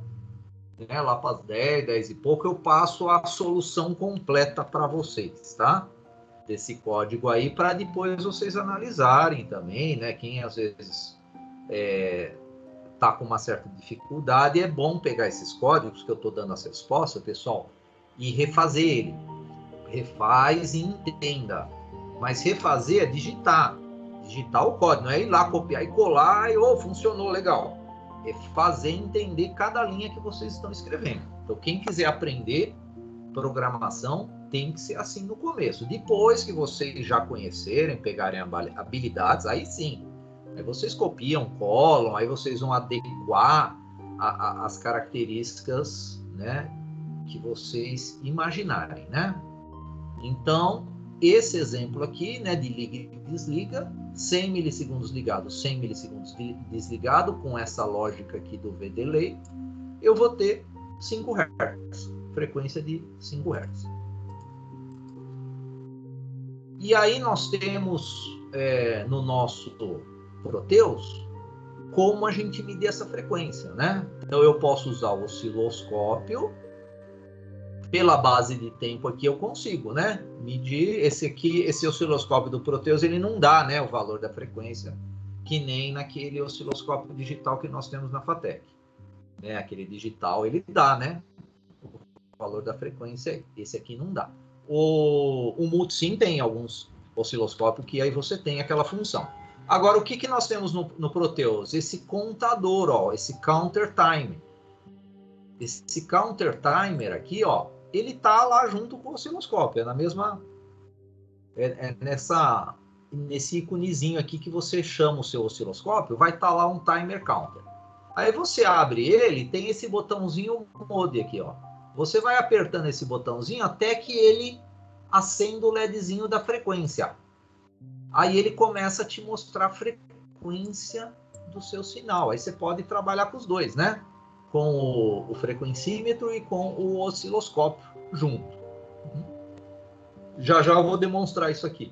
né, lá para as 10, 10 e pouco, eu passo a solução completa para vocês, tá? Desse código aí, para depois vocês analisarem também, né? Quem às vezes tá com uma certa dificuldade, é bom pegar esses códigos que eu estou dando as respostas, pessoal, e refazer ele. Refaz e entenda. Mas refazer é digitar o código, não é ir lá copiar e colar e funcionou legal. É fazer entender cada linha que vocês estão escrevendo. Então, quem quiser aprender programação tem que ser assim no começo. Depois que vocês já conhecerem, pegarem habilidades, aí sim. Aí vocês copiam, colam, aí vocês vão adequar as características, né, que vocês imaginarem, né? Então, esse exemplo aqui, né, de liga e desliga, 100 milissegundos ligado, 100 milissegundos desligado, com essa lógica aqui do vdelay, eu vou ter 5 Hz, frequência de 5 Hz. E aí nós temos no nosso Proteus como a gente medir essa frequência, né? Então eu posso usar o osciloscópio. Pela base de tempo aqui eu consigo, né? Medir esse osciloscópio do Proteus, ele não dá, né, o valor da frequência, que nem naquele osciloscópio digital que nós temos na FATEC. Né? Aquele digital, ele dá, né? O valor da frequência, esse aqui não dá. O Multisim tem alguns osciloscópios que aí você tem aquela função. Agora, o que nós temos no Proteus? Esse contador, ó, esse counter timer. Esse counter timer aqui, ó, ele tá lá junto com o osciloscópio, na mesma, nesse íconezinho aqui que você chama o seu osciloscópio, vai estar lá um timer counter. Aí você abre ele, tem esse botãozinho mode aqui, ó. Você vai apertando esse botãozinho até que ele acenda o LEDzinho da frequência. Aí ele começa a te mostrar a frequência do seu sinal. Aí você pode trabalhar com os dois, né? Com o frequencímetro e com o osciloscópio junto. Já eu vou demonstrar isso aqui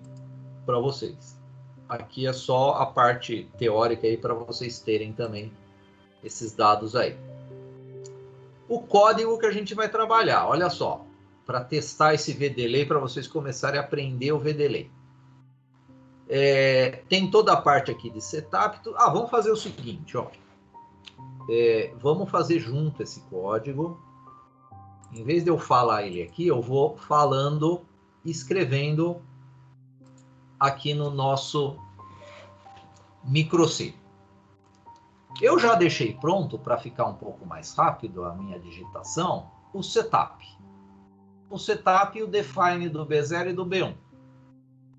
para vocês. Aqui é só a parte teórica aí para vocês terem também esses dados aí. O código que a gente vai trabalhar, olha só, para testar esse vdelay, para vocês começarem a aprender o vdelay. Tem toda a parte aqui de setup. Vamos fazer o seguinte, ó. vamos fazer junto esse código. Em vez de eu falar ele aqui, eu vou falando, escrevendo aqui no nosso microC. Eu já deixei pronto, para ficar um pouco mais rápido a minha digitação, o setup. O setup e o define do B0 e do B1.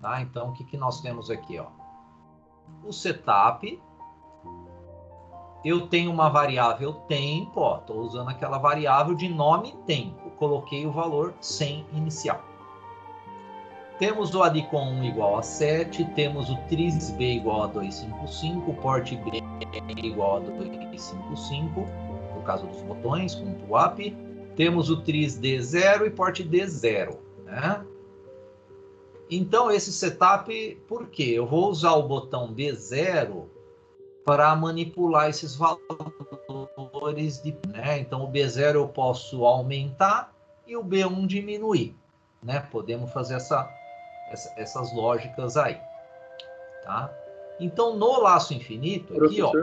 Tá? Então, o que nós temos aqui? Ó? O setup, eu tenho uma variável tempo, estou usando aquela variável de nome tempo. Coloquei o valor 100 inicial. Temos o adcom 1 igual a 7, temos o trisb igual a 255, port B igual a 255, no caso dos botões, com PUAP. Temos o trisd 0 e port D 0. Né? Então, esse setup, por quê? Eu vou usar o botão B0 para manipular esses valores. Né? Então, o B0 eu posso aumentar e o B1 diminuir. Né? Podemos fazer essas lógicas aí. Tá? Então, no laço infinito, aqui, ó.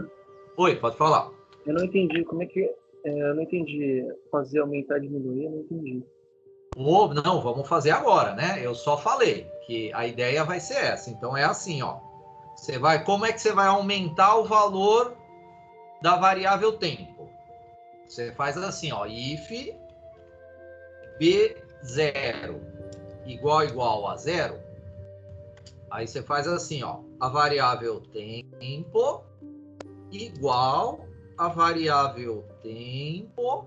Oi, pode falar. Eu não entendi como é que... eu não entendi fazer aumentar e diminuir, eu não entendi. Não, vamos fazer agora, né? Eu só falei que a ideia vai ser essa. Então, é assim, ó. Como é que você vai aumentar o valor da variável tempo? Você faz assim, ó. If B0 igual a 0. Aí você faz assim, ó. A variável tempo igual a variável tempo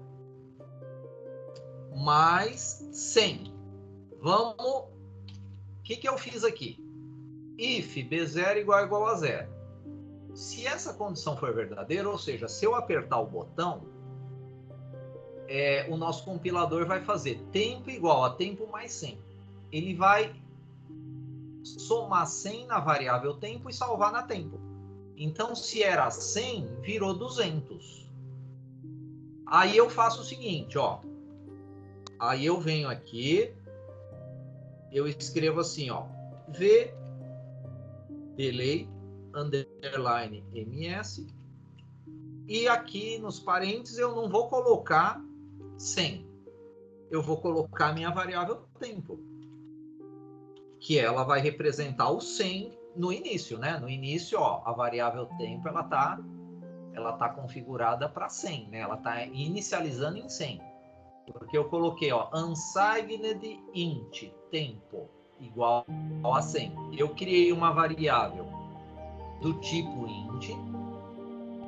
mais 100. O que eu fiz aqui? If B0 igual a 0. Se essa condição for verdadeira, ou seja, se eu apertar o botão, o nosso compilador vai fazer tempo igual a tempo mais 100. Ele vai somar 100 na variável tempo e salvar na tempo. Então, se era 100, virou 200. Aí eu faço o seguinte, ó. Aí eu venho aqui, eu escrevo assim, ó. V delay underline ms. E aqui nos parênteses eu não vou colocar 100. Eu vou colocar minha variável tempo, que ela vai representar o 100 no início, né? No início, ó, a variável tempo ela tá configurada para 100, né? Ela tá inicializando em 100. Porque eu coloquei, ó, unsigned int tempo igual a 100. Eu criei uma variável do tipo int,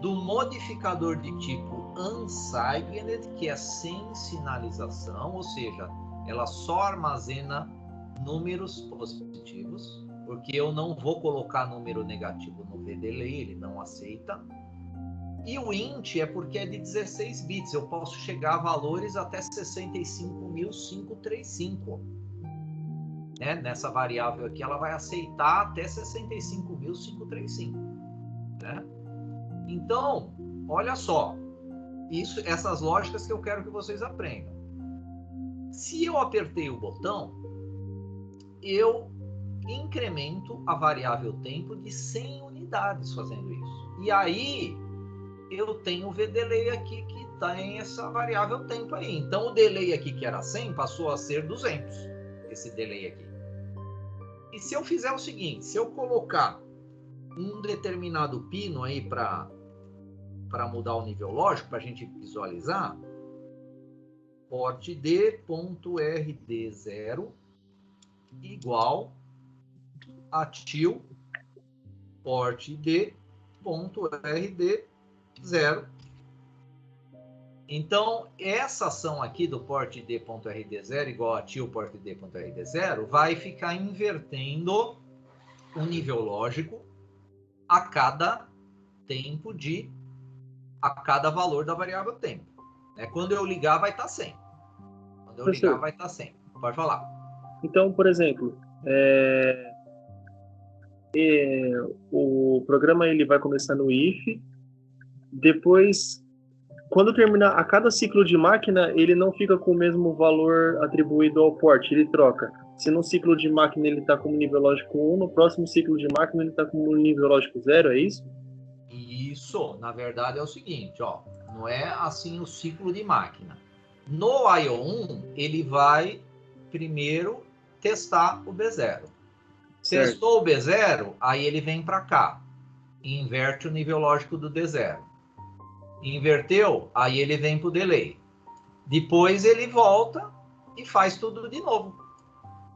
do modificador de tipo unsigned, que é sem sinalização, ou seja, ela só armazena números positivos, porque eu não vou colocar número negativo no VDelay, ele não aceita. E o int é porque é de 16 bits, eu posso chegar a valores até 65.535. Né? Nessa variável aqui, ela vai aceitar até 65.535. Né? Então, olha só, essas lógicas que eu quero que vocês aprendam. Se eu apertei o botão, eu incremento a variável tempo de 100 unidades fazendo isso. E aí, eu tenho o VDelay aqui que tem essa variável tempo aí. Então, o delay aqui que era 100 passou a ser 200, esse delay aqui. E se eu fizer o seguinte, se eu colocar um determinado pino aí para mudar o nível lógico, para a gente visualizar, port D.RD0 igual a til port D.RD0. Então, essa ação aqui do port D.RD0 igual a til port D.RD0 vai ficar invertendo o nível lógico a cada valor da variável tempo. Quando eu ligar, vai estar 100. Quando eu ligar, vai estar 100. Pode falar. Então, por exemplo, o programa ele vai começar no if, depois, quando terminar a cada ciclo de máquina, ele não fica com o mesmo valor atribuído ao port, ele troca. Se no ciclo de máquina ele está como nível lógico 1, no próximo ciclo de máquina ele está como nível lógico 0, é isso? Isso, na verdade, é o seguinte, ó, não é assim o ciclo de máquina. No IO1, ele vai primeiro testar o B0. Certo. Testou o B0, aí ele vem para cá, e inverte o nível lógico do D0. Inverteu, aí ele vem para o delay. Depois ele volta e faz tudo de novo.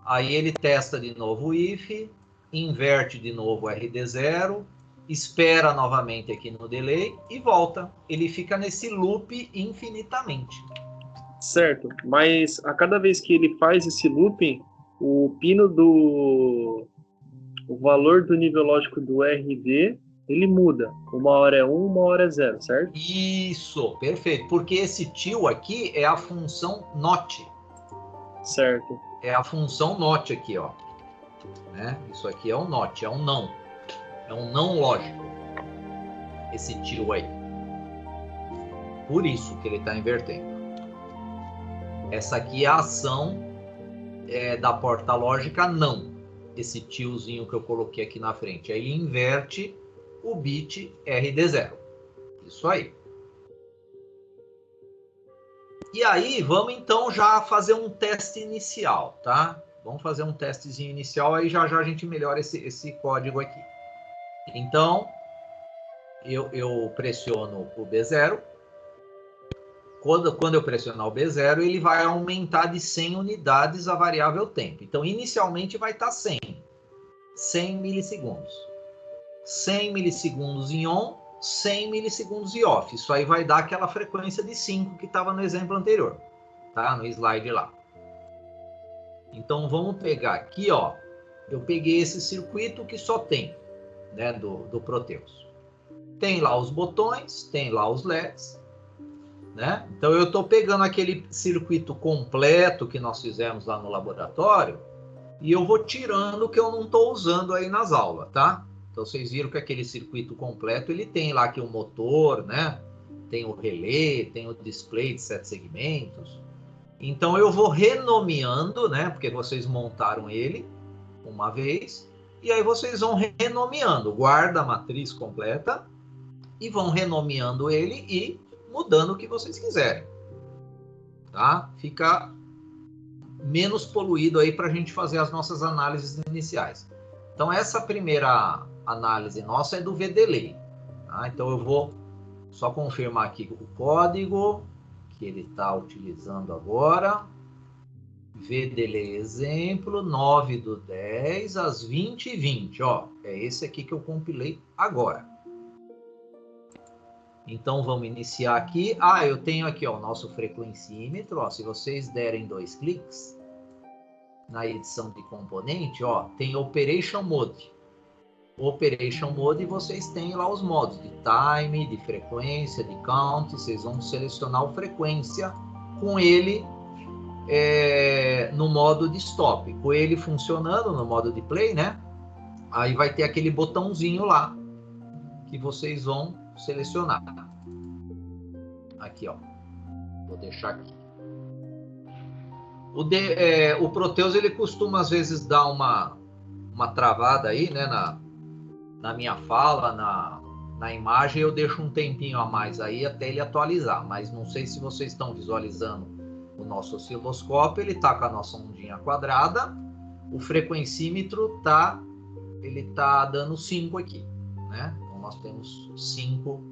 Aí ele testa de novo o if, inverte de novo o RD0, espera novamente aqui no delay e volta. Ele fica nesse loop infinitamente. Certo, mas a cada vez que ele faz esse looping, o pino do... o valor do nível lógico do RD, ele muda. Uma hora é 1, uma hora é 0, certo? Isso, perfeito. Porque esse till aqui é a função not. Certo. É a função not aqui, ó. Né? Isso aqui é um not, é um não. É um não lógico. Esse till aí. Por isso que ele está invertendo. Essa aqui é a ação da porta lógica não. Esse tiozinho que eu coloquei aqui na frente. Aí ele inverte o bit RD0. Isso aí. E aí, vamos então já fazer um teste inicial, tá? Vamos fazer um testezinho inicial, aí já já a gente melhora esse código aqui. Então, eu pressiono o B0. Quando eu pressionar o B0, ele vai aumentar de 100 unidades a variável tempo. Então, inicialmente vai estar 100. 100 milissegundos. 100 milissegundos em on, 100 milissegundos em off. Isso aí vai dar aquela frequência de 5 que estava no exemplo anterior. Tá? No slide lá. Então, vamos pegar aqui, ó. Eu peguei esse circuito que só tem, né, do Proteus. Tem lá os botões, tem lá os LEDs. Né? Então, eu estou pegando aquele circuito completo que nós fizemos lá no laboratório e eu vou tirando o que eu não estou usando aí nas aulas, tá? Então, vocês viram que aquele circuito completo, ele tem lá aqui o motor, né? Tem o relé, tem o display de 7 segmentos. Então, eu vou renomeando, né? Porque vocês montaram ele uma vez e aí vocês vão renomeando. Guarda a matriz completa e vão renomeando ele e mudando o que vocês quiserem, tá? Fica menos poluído aí para a gente fazer as nossas análises iniciais. Então, essa primeira análise nossa é do VDelay, tá? Então, eu vou só confirmar aqui o código que ele está utilizando agora. VDelay exemplo, 9/10 às 20h20, ó. É esse aqui que eu compilei agora. Então, vamos iniciar aqui. Eu tenho aqui, ó, o nosso frequencímetro. Ó, se vocês derem 2 cliques na edição de componente, ó, tem Operation Mode. Operation Mode, vocês têm lá os modos de time, de frequência, de count. Vocês vão selecionar o frequência com ele no modo de stop. Com ele funcionando no modo de play, né? Aí vai ter aquele botãozinho lá que vocês vão selecionar. Aqui, ó. Vou deixar aqui. O Proteus, ele costuma, às vezes, dar uma travada aí, né? Na minha fala, na imagem, eu deixo um tempinho a mais aí até ele atualizar. Mas não sei se vocês estão visualizando o nosso osciloscópio. Ele está com a nossa ondinha quadrada. O frequencímetro ele tá dando 5 aqui, né? Então, nós temos 5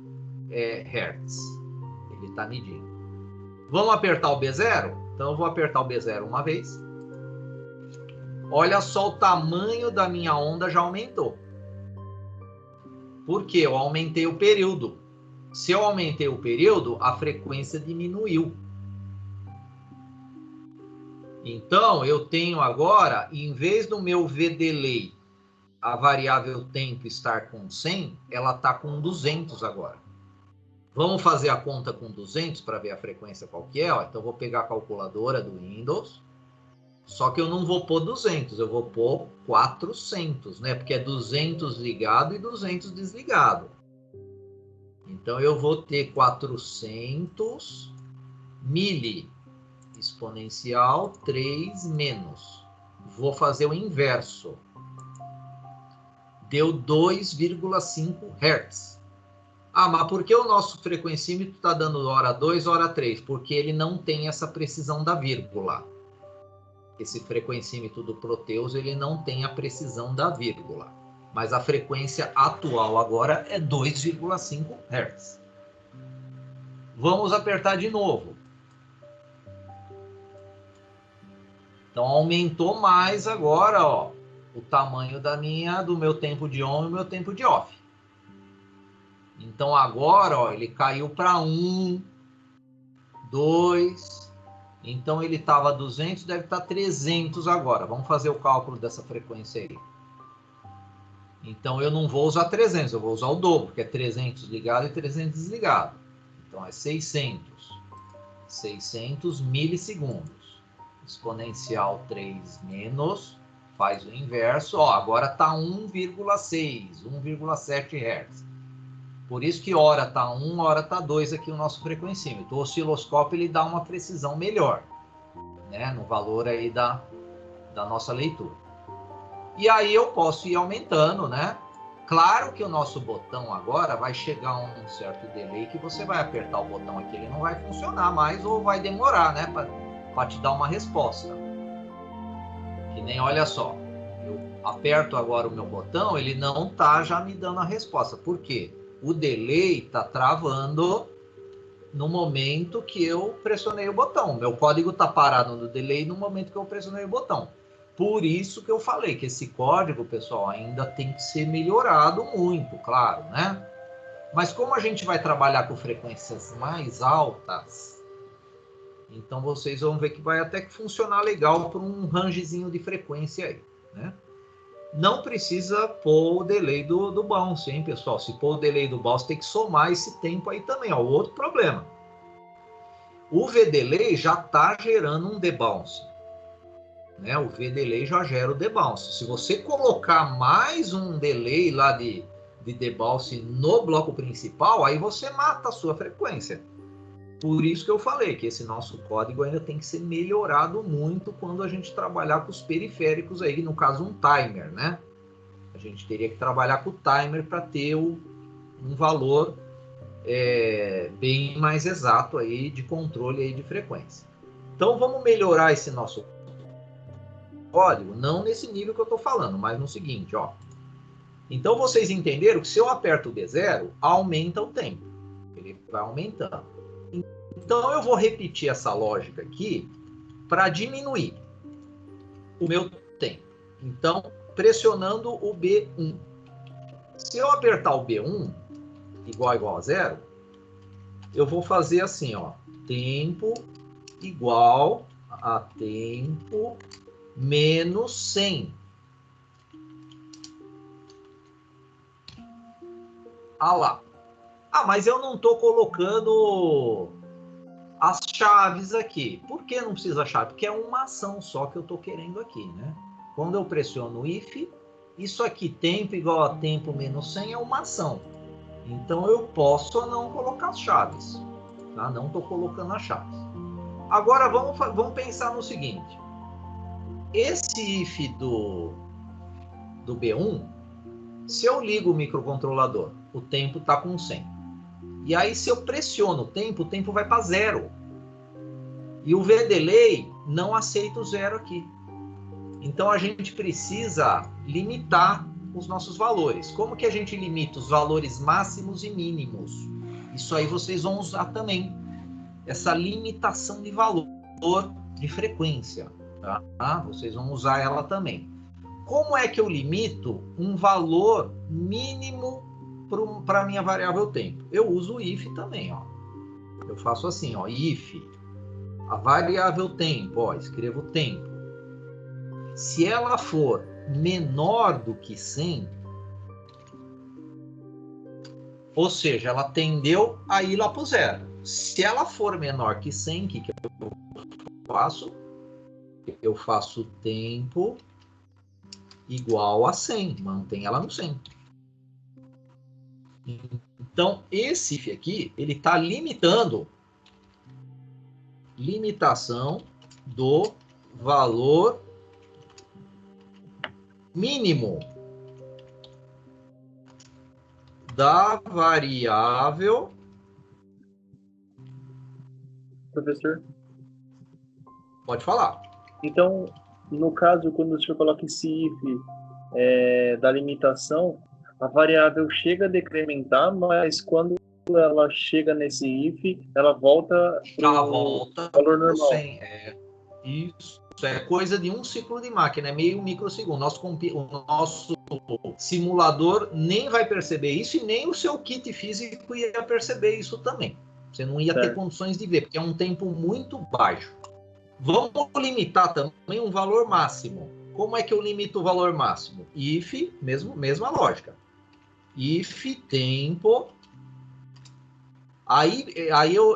Hz. Ele está medindo. Vamos apertar o B0? Então, eu vou apertar o B0 uma vez. Olha só, o tamanho da minha onda já aumentou. Por quê? Eu aumentei o período. Se eu aumentei o período, a frequência diminuiu. Então, eu tenho agora, em vez do meu VDelay, a variável tempo estar com 100, ela está com 200 agora. Vamos fazer a conta com 200 para ver a frequência qual que é? Ó. Então, eu vou pegar a calculadora do Windows. Só que eu não vou pôr 200, eu vou pôr 400, né? Porque é 200 ligado e 200 desligado. Então, eu vou ter 400 mili exponencial 3 menos. Vou fazer o inverso. Deu 2,5 Hz. Ah, mas por que o nosso frequencímetro está dando hora 2, hora 3? Porque ele não tem essa precisão da vírgula. Esse frequencímetro do Proteus, ele não tem a precisão da vírgula. Mas a frequência atual agora é 2,5 Hz. Vamos apertar de novo. Então aumentou mais agora, ó, o tamanho do meu tempo de on e o meu tempo de off. Então agora, ó, ele caiu para 1, 2. Então ele estava 200, deve estar 300 agora. Vamos fazer o cálculo dessa frequência aí. Então eu não vou usar 300, eu vou usar o dobro, que é 300 ligado e 300 desligado. Então é 600. 600 milissegundos. Exponencial 3 menos, faz o inverso. Ó, agora está 1,6, 1,7 Hz. Por isso que hora está 1, hora está 2 aqui o nosso frequencímetro. O osciloscópio ele dá uma precisão melhor, né, no valor aí da nossa leitura. E aí eu posso ir aumentando, né? Claro que o nosso botão agora vai chegar a um certo delay que você vai apertar o botão aqui, ele não vai funcionar mais ou vai demorar, né, para te dar uma resposta. Que nem, olha só, eu aperto agora o meu botão, ele não tá já me dando a resposta. Por quê? O delay tá travando no momento que eu pressionei o botão. Meu código tá parado no delay no momento que eu pressionei o botão. Por isso que eu falei que esse código, pessoal, ainda tem que ser melhorado muito, claro, né? Mas como a gente vai trabalhar com frequências mais altas, então vocês vão ver que vai até que funcionar legal para um rangezinho de frequência aí, né? Não precisa pôr o delay do bounce, hein, pessoal? Se pôr o delay do bounce, tem que somar esse tempo aí também, ó. Outro problema. O VDelay já está gerando um debounce. Né? O VDelay já gera o debounce. Se você colocar mais um delay lá de debounce no bloco principal, aí você mata a sua frequência. Por isso que eu falei que esse nosso código ainda tem que ser melhorado muito quando a gente trabalhar com os periféricos aí, no caso um timer, né? A gente teria que trabalhar com o timer para ter um valor bem mais exato aí de controle aí de frequência. Então vamos melhorar esse nosso código, não nesse nível que eu estou falando, mas no seguinte, ó. Então vocês entenderam que se eu aperto o D0, aumenta o tempo. Ele vai aumentando. Então eu vou repetir essa lógica aqui para diminuir o meu tempo. Então, pressionando o B1. Se eu apertar o B1, igual a 0, eu vou fazer assim, ó. Tempo igual a tempo menos 100. Ah lá. Ah, mas eu não estou colocando as chaves aqui. Por que não precisa chave? Porque é uma ação só que eu estou querendo aqui, né? Quando eu pressiono o if, isso aqui, tempo igual a tempo menos 100, é uma ação. Então eu posso não colocar as chaves. Tá? Não estou colocando as chaves. Agora vamos pensar no seguinte. Esse if do B1, se eu ligo o microcontrolador, o tempo está com 100. E aí se eu pressiono o tempo vai para 0. E o VDelay não aceita o 0 aqui. Então a gente precisa limitar os nossos valores. Como que a gente limita os valores máximos e mínimos? Isso aí vocês vão usar também. Essa limitação de valor de frequência. Tá? Vocês vão usar ela também. Como é que eu limito um valor mínimo para a minha variável tempo? Eu uso o if também. Ó. Eu faço assim, ó, if, a variável tempo, ó, escrevo tempo. Se ela for menor do que 100, ou seja, ela tendeu a ir lá para o 0. Se ela for menor que 100, o que eu faço? Eu faço tempo igual a 100, mantém ela no 100. Então, esse if aqui, ele está limitando limitação do valor mínimo da variável... Professor? Pode falar. Então, no caso, quando o senhor coloca esse if da limitação, a variável chega a decrementar, mas quando ela chega nesse if, ela volta Já volta valor pro normal. 100. Isso é coisa de um ciclo de máquina, é meio microsegundo. O nosso simulador nem vai perceber isso e nem o seu kit físico ia perceber isso também. Você não ia ter condições de ver, porque é um tempo muito baixo. Vamos limitar também um valor máximo. Como é que eu limito o valor máximo? If, mesma lógica. If tempo. Aí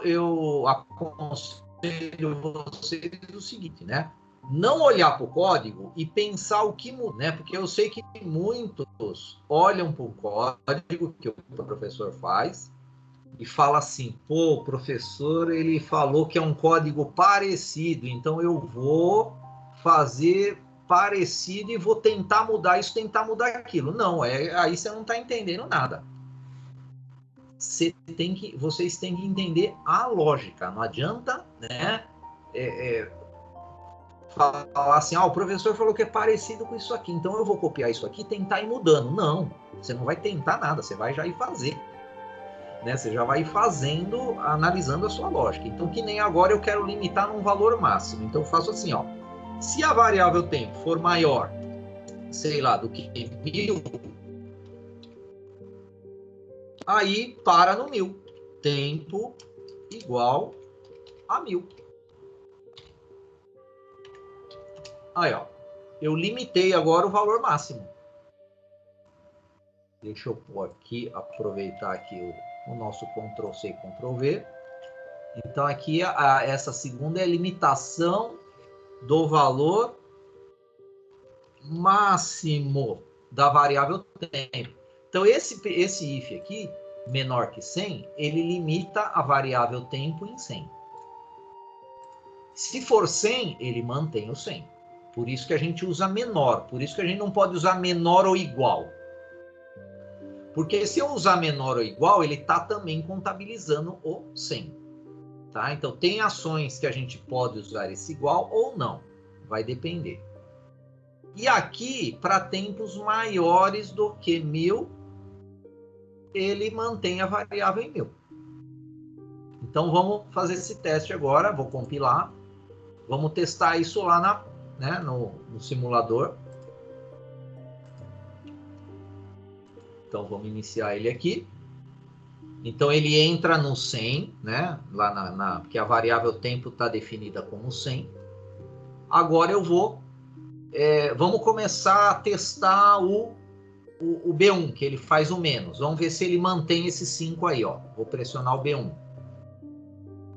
eu aconselho vocês o seguinte, né? Não olhar para o código e pensar o que muda, né? Porque eu sei que muitos olham para o código que o professor faz e fala assim, pô, o professor ele falou que é um código parecido, então eu vou fazer parecido e vou tentar mudar isso, tentar mudar aquilo. Não, aí você não está entendendo nada. Vocês têm que entender a lógica. Não adianta, né? Falar assim, o professor falou que é parecido com isso aqui, então eu vou copiar isso aqui e tentar ir mudando. Não, você não vai tentar nada, você vai já ir fazer. Né? Você já vai ir fazendo, analisando a sua lógica. Então, que nem agora eu quero limitar num valor máximo. Então, eu faço assim, se a variável tempo for maior, sei lá, do que 1000, aí para no 1000. Tempo igual a 1000. Aí, eu limitei agora o valor máximo. Deixa eu pôr aqui, aproveitar aqui o nosso Ctrl+C, Ctrl+V. Então, aqui, essa segunda é a limitação do valor máximo da variável tempo. Então, esse if aqui, menor que 100, ele limita a variável tempo em 100. Se for 100, ele mantém o 100. Por isso que a gente usa menor. Por isso que a gente não pode usar menor ou igual. Porque se eu usar menor ou igual, ele está também contabilizando o 100. Tá? Então, tem ações que a gente pode usar esse igual ou não. Vai depender. E aqui, para tempos maiores do que 1000, ele mantém a variável em 1000. Então, vamos fazer esse teste agora. Vou compilar. Vamos testar isso lá no simulador. Então, vamos iniciar ele aqui. Então, ele entra no 100, né? Lá porque a variável tempo está definida como 100. Agora eu vou... vamos começar a testar o B1, que ele faz o menos. Vamos ver se ele mantém esse 5 aí, Vou pressionar o B1.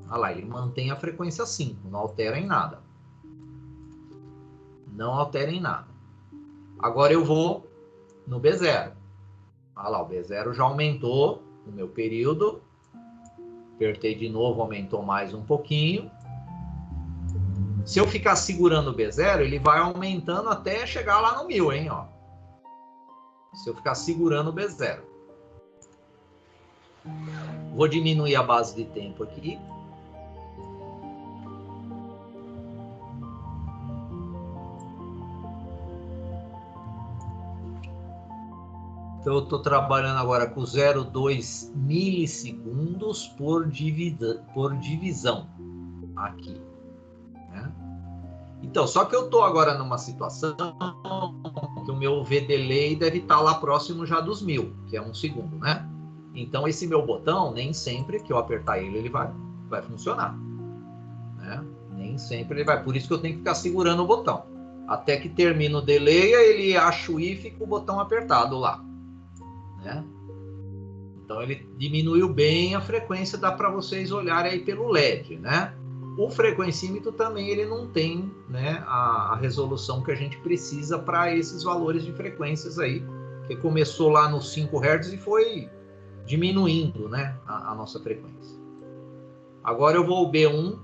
Olha lá, ele mantém a frequência 5, não altera em nada. Não altera em nada. Agora eu vou no B0. Olha lá, o B0 já aumentou no meu período. Apertei de novo, aumentou mais um pouquinho. Se eu ficar segurando o B0, ele vai aumentando até chegar lá no 1000, hein? Se eu ficar segurando o B0. Vou diminuir a base de tempo aqui. Então, eu estou trabalhando agora com 0,2 milissegundos por divisão aqui. Né? Então, só que eu estou agora numa situação que o meu V-delay deve estar lá próximo já dos 1000, que é 1 segundo, né? Então, esse meu botão, nem sempre que eu apertar ele vai funcionar. Né? Nem sempre ele vai. Por isso que eu tenho que ficar segurando o botão. Até que termina o delay, ele acha o if com o botão apertado lá. Né? Então ele diminuiu bem a frequência, dá para vocês olharem aí pelo LED, né? O frequencímetro também ele não tem, né, a resolução que a gente precisa para esses valores de frequências aí, que começou lá nos 5 Hz e foi diminuindo, né, a nossa frequência. Agora eu vou B1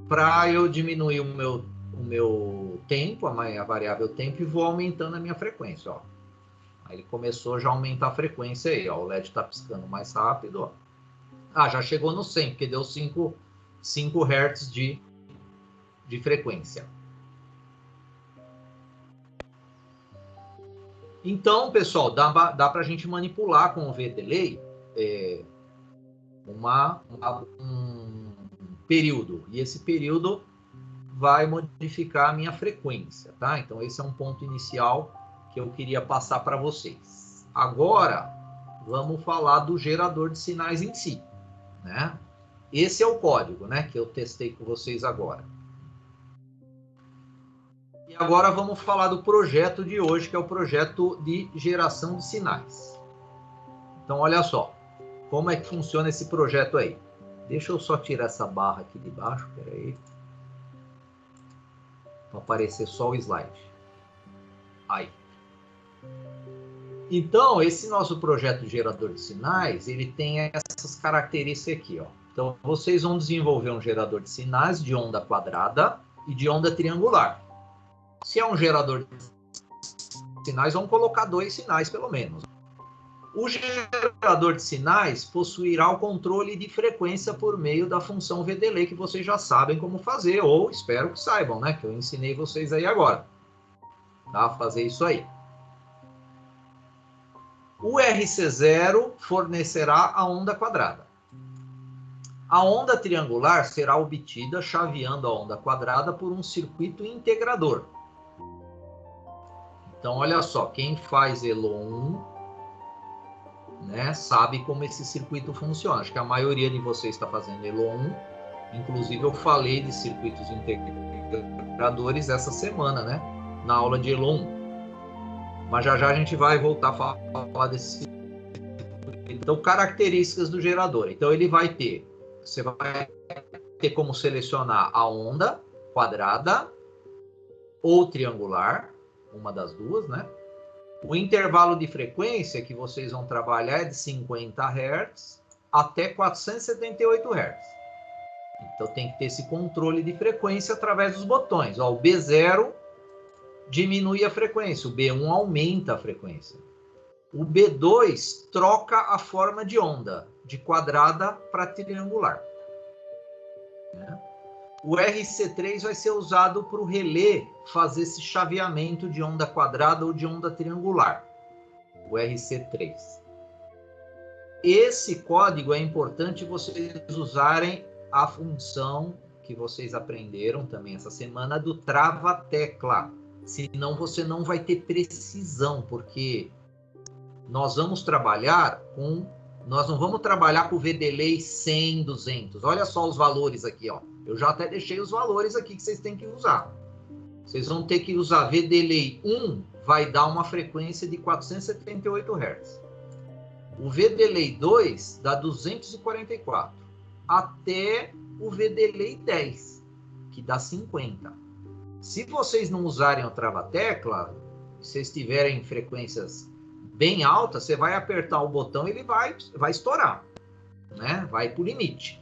para eu diminuir o meu tempo, a variável tempo, e vou aumentando a minha frequência, Aí ele começou já a aumentar a frequência aí, ó. O LED está piscando mais rápido, ó. Ah, já chegou no 100, porque deu 5 Hz de frequência. Então, pessoal, dá para a gente manipular com o V-Delay um período. E esse período vai modificar a minha frequência, tá? Então, esse é um ponto inicial que eu queria passar para vocês. Agora, vamos falar do gerador de sinais em si, né? Esse é o código, né, que eu testei com vocês agora. E agora vamos falar do projeto de hoje, que é o projeto de geração de sinais. Então, olha só, como é que funciona esse projeto aí. Deixa eu só tirar essa barra aqui de baixo, peraí. Para aparecer só o slide. Aí. Então, esse nosso projeto de gerador de sinais, ele tem essas características aqui, ó. Então, vocês vão desenvolver um gerador de sinais de onda quadrada e de onda triangular. Se é um gerador de sinais, vamos colocar 2 sinais, pelo menos. O gerador de sinais possuirá o controle de frequência por meio da função V-Delay, que vocês já sabem como fazer, ou espero que saibam, né? Que eu ensinei vocês aí agora. Tá? Fazer isso aí. O RC0 fornecerá a onda quadrada. A onda triangular será obtida chaveando a onda quadrada por um circuito integrador. Então, olha só, quem faz Elo 1, né, sabe como esse circuito funciona. Acho que a maioria de vocês está fazendo Elo 1. Inclusive, eu falei de circuitos integradores essa semana, né, na aula de Elo 1. Mas já a gente vai voltar a falar desse circuito. Então, características do gerador. Então, ele vai ter... Você vai ter como selecionar a onda quadrada ou triangular, uma das duas, né? O intervalo de frequência que vocês vão trabalhar é de 50 Hz até 478 Hz. Então tem que ter esse controle de frequência através dos botões. Ó, o B0 diminui a frequência, o B1 aumenta a frequência. O B2 troca a forma de onda, de quadrada para triangular. O RC3 vai ser usado para o relé fazer esse chaveamento de onda quadrada ou de onda triangular. O RC3. Esse código é importante vocês usarem a função que vocês aprenderam também essa semana do trava-tecla. Senão você não vai ter precisão, porque nós vamos trabalhar com... Nós não vamos trabalhar com o V-Delay 100, 200. Olha só os valores aqui, ó. Eu já até deixei os valores aqui que vocês têm que usar. Vocês vão ter que usar V-Delay 1, vai dar uma frequência de 478 Hz. O V-Delay 2 dá 244. Até o V-Delay 10, que dá 50. Se vocês não usarem o trava-tecla, se vocês tiverem frequências bem altas, você vai apertar o botão e ele vai estourar, né? Vai para o limite.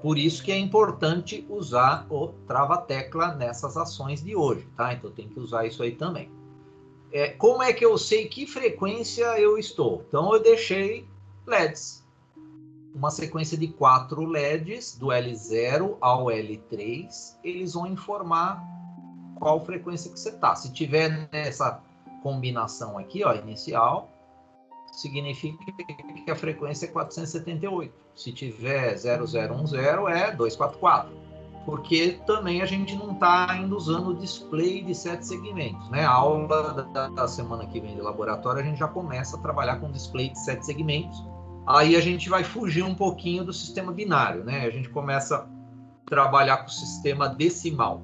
Por isso que é importante usar o trava-tecla nessas ações de hoje, tá? Então tem que usar isso aí também. Como é que eu sei que frequência eu estou? Então eu deixei LEDs. Uma sequência de 4 LEDs, do L0 ao L3, eles vão informar qual frequência que você está. Se tiver nessa combinação aqui, ó, inicial, significa que a frequência é 478. Se tiver 0010 é 244. Porque também a gente não está ainda usando o display de 7 segmentos, né? A aula da semana que vem de laboratório a gente já começa a trabalhar com display de 7 segmentos. Aí a gente vai fugir um pouquinho do sistema binário, né? A gente começa a trabalhar com o sistema decimal.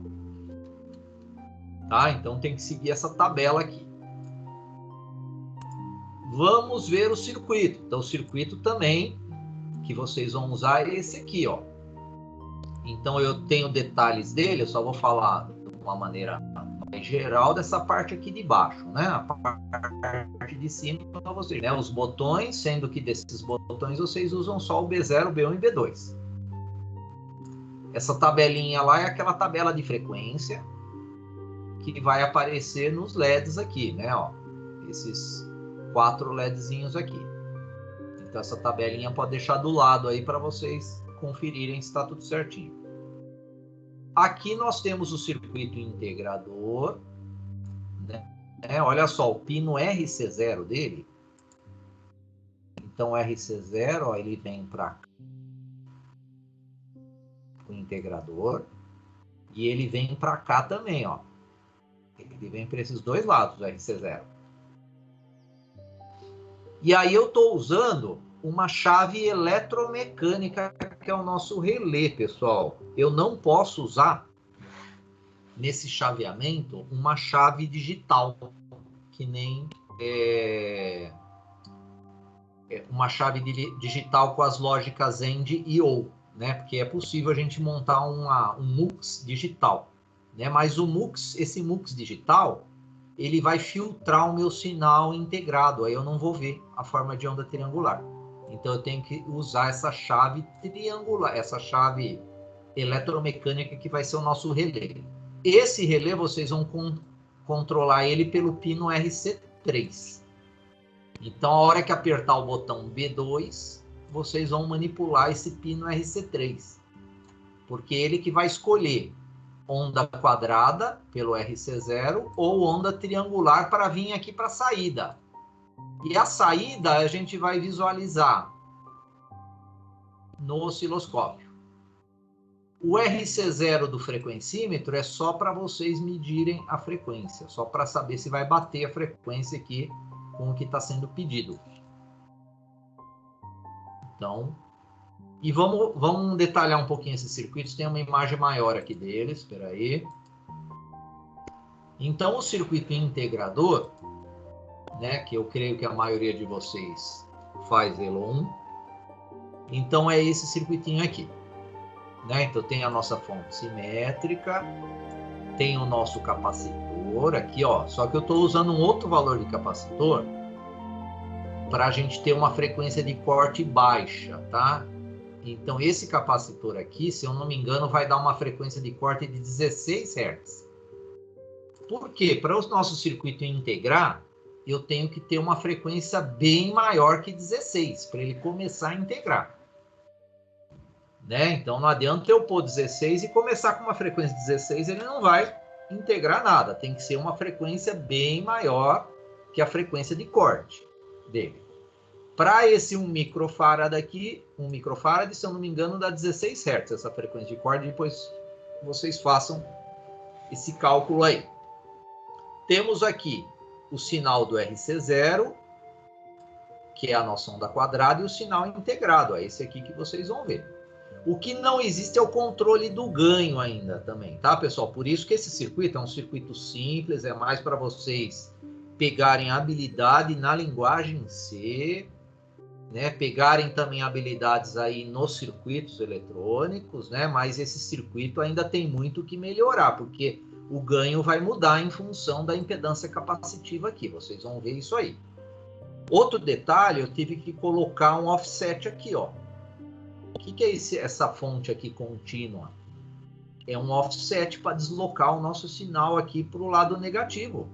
Tá? Então tem que seguir essa tabela aqui. Vamos ver o circuito. Então, o circuito também que vocês vão usar é esse aqui, ó. Então, eu tenho detalhes dele, eu só vou falar de uma maneira mais geral dessa parte aqui de baixo, né? A parte de cima para vocês, né? Os botões, sendo que desses botões vocês usam só o B0, B1 e B2. Essa tabelinha lá é aquela tabela de frequência que vai aparecer nos LEDs aqui, né? Ó. esses 4 LEDzinhos aqui. Então essa tabelinha pode deixar do lado aí para vocês conferirem se está tudo certinho. Aqui nós temos o circuito integrador, né? Olha só, o pino RC0 dele. Então o RC0, ó, ele vem para o integrador e ele vem para cá também, ó. Ele vem para esses dois lados, o RC0. E aí eu estou usando uma chave eletromecânica, que é o nosso relé, pessoal. Eu não posso usar, nesse chaveamento, uma chave digital, que nem uma chave digital com as lógicas AND e OR, né? Porque é possível a gente montar um MUX digital, né? Mas o MUX, esse MUX digital, ele vai filtrar o meu sinal integrado, aí eu não vou ver a forma de onda triangular. Então eu tenho que usar essa chave triangular, essa chave eletromecânica que vai ser o nosso relé. Esse relé vocês vão controlar ele pelo pino RC3. Então a hora que apertar o botão B2, vocês vão manipular esse pino RC3. Porque ele que vai escolher onda quadrada pelo RC0 ou onda triangular para vir aqui para a saída. E a saída a gente vai visualizar no osciloscópio. O RC0 do frequencímetro é só para vocês medirem a frequência, só para saber se vai bater a frequência aqui com o que está sendo pedido. Então, e vamos detalhar um pouquinho esses circuitos. Tem uma imagem maior aqui deles, espera aí. Então, o circuito integrador, né, que eu creio que a maioria de vocês faz Elo 1. Então, é esse circuitinho aqui, né? Então, tem a nossa fonte simétrica, tem o nosso capacitor aqui, ó. Só que eu estou usando um outro valor de capacitor para a gente ter uma frequência de corte baixa, tá? Então, esse capacitor aqui, se eu não me engano, vai dar uma frequência de corte de 16 Hz. Por quê? Para o nosso circuito integrar, eu tenho que ter uma frequência bem maior que 16, para ele começar a integrar. Né? Então, não adianta eu pôr 16 e começar com uma frequência de 16, ele não vai integrar nada. Tem que ser uma frequência bem maior que a frequência de corte dele. Para esse 1 microfarad aqui, 1 microfarad, se eu não me engano, dá 16 Hz essa frequência de corte. Depois vocês façam esse cálculo aí. Temos aqui o sinal do RC0, que é a nossa onda quadrada, e o sinal integrado, é esse aqui que vocês vão ver. O que não existe é o controle do ganho ainda também, tá, pessoal? Por isso que esse circuito é um circuito simples, é mais para vocês pegarem habilidade na linguagem C, né? Pegarem também habilidades aí nos circuitos eletrônicos, né? Mas esse circuito ainda tem muito que melhorar, porque o ganho vai mudar em função da impedância capacitiva aqui. Vocês vão ver isso aí. Outro detalhe, eu tive que colocar um offset aqui, ó. O que é essa fonte aqui contínua? É um offset para deslocar o nosso sinal aqui para o lado negativo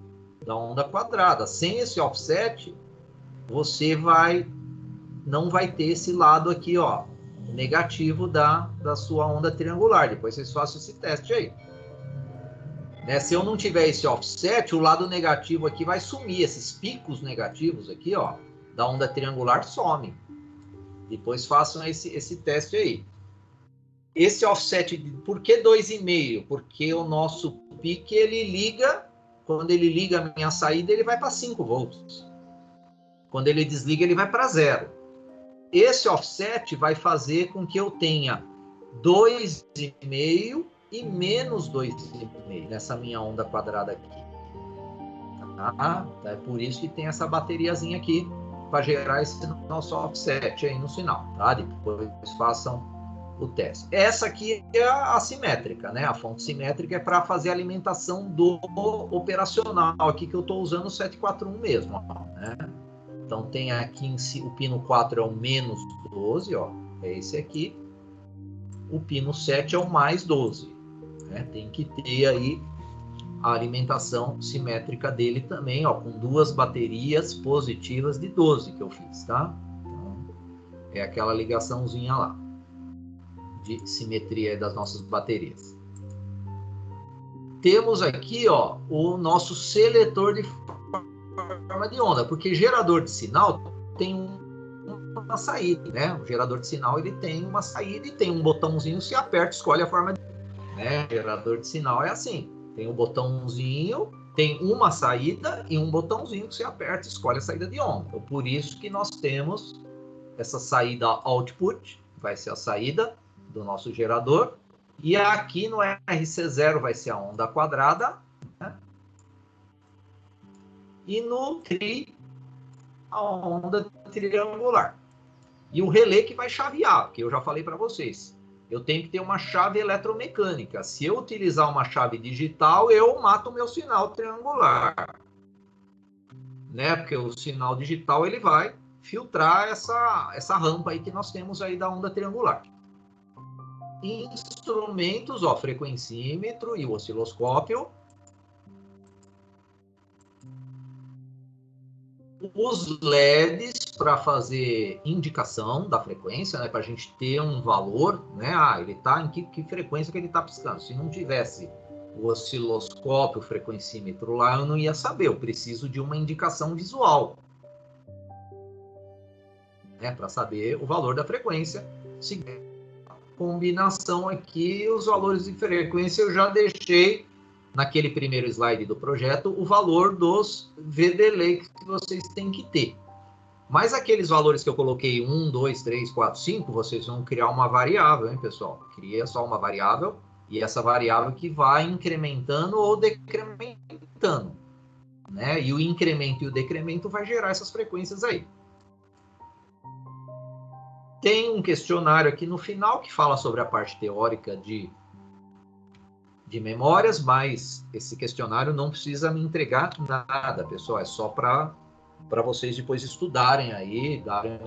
da onda quadrada. Sem esse offset, você não vai ter esse lado aqui, ó, negativo da sua onda triangular. Depois vocês façam esse teste aí. Né? Se eu não tiver esse offset, o lado negativo aqui vai sumir. Esses picos negativos aqui, ó, da onda triangular some. Depois façam esse teste aí. Esse offset, por que 2,5? Porque o nosso pique, ele liga, quando ele liga a minha saída, ele vai para 5 volts. Quando ele desliga, ele vai para 0. Esse offset vai fazer com que eu tenha 2,5 e menos 2,5 nessa minha onda quadrada aqui. Tá? É por isso que tem essa bateriazinha aqui para gerar esse nosso offset aí no sinal. Tá? Depois façam o teste. Essa aqui é a simétrica, né? A fonte simétrica é para fazer a alimentação do operacional. Aqui que eu estou usando o 741 mesmo. Né? Então tem aqui em si, o pino 4 é o menos 12, ó. É esse aqui. O pino 7 é o mais 12. Né? Tem que ter aí a alimentação simétrica dele também, ó, com 2 baterias positivas de 12 que eu fiz, tá? Então, é aquela ligaçãozinha lá de simetria das nossas baterias. Temos aqui, ó, o nosso seletor de forma de onda, porque gerador de sinal tem uma saída, né? O gerador de sinal ele tem uma saída e tem um botãozinho, se aperta, escolhe a forma de onda, né? O gerador de sinal é assim, tem um botãozinho, tem uma saída e um botãozinho que você aperta, escolhe a saída de onda. Então, por isso que nós temos essa saída output, vai ser a saída do nosso gerador, e aqui no RC0 vai ser a onda quadrada, né? E no tri, a onda triangular. E o relé que vai chavear, porque eu já falei para vocês, eu tenho que ter uma chave eletromecânica. Se eu utilizar uma chave digital, eu mato o meu sinal triangular, né? Porque o sinal digital ele vai filtrar essa rampa aí que nós temos aí da onda triangular. Instrumentos, ó, frequencímetro e o osciloscópio. Os LEDs para fazer indicação da frequência, né, para a gente ter um valor, né? Ah, ele está em que frequência que ele está piscando. Se não tivesse o osciloscópio, o frequencímetro lá, eu não ia saber. Eu preciso de uma indicação visual, né, para saber o valor da frequência. Combinação aqui, os valores de frequência eu já deixei naquele primeiro slide do projeto o valor dos VDLE que vocês têm que ter. Mas aqueles valores que eu coloquei 1, 2, 3, 4, 5, vocês vão criar uma variável, hein, pessoal? Cria só uma variável e essa variável que vai incrementando ou decrementando, né? E o incremento e o decremento vai gerar essas frequências aí. Tem um questionário aqui no final que fala sobre a parte teórica de memórias, mas esse questionário não precisa me entregar nada, pessoal. É só para vocês depois estudarem aí, darem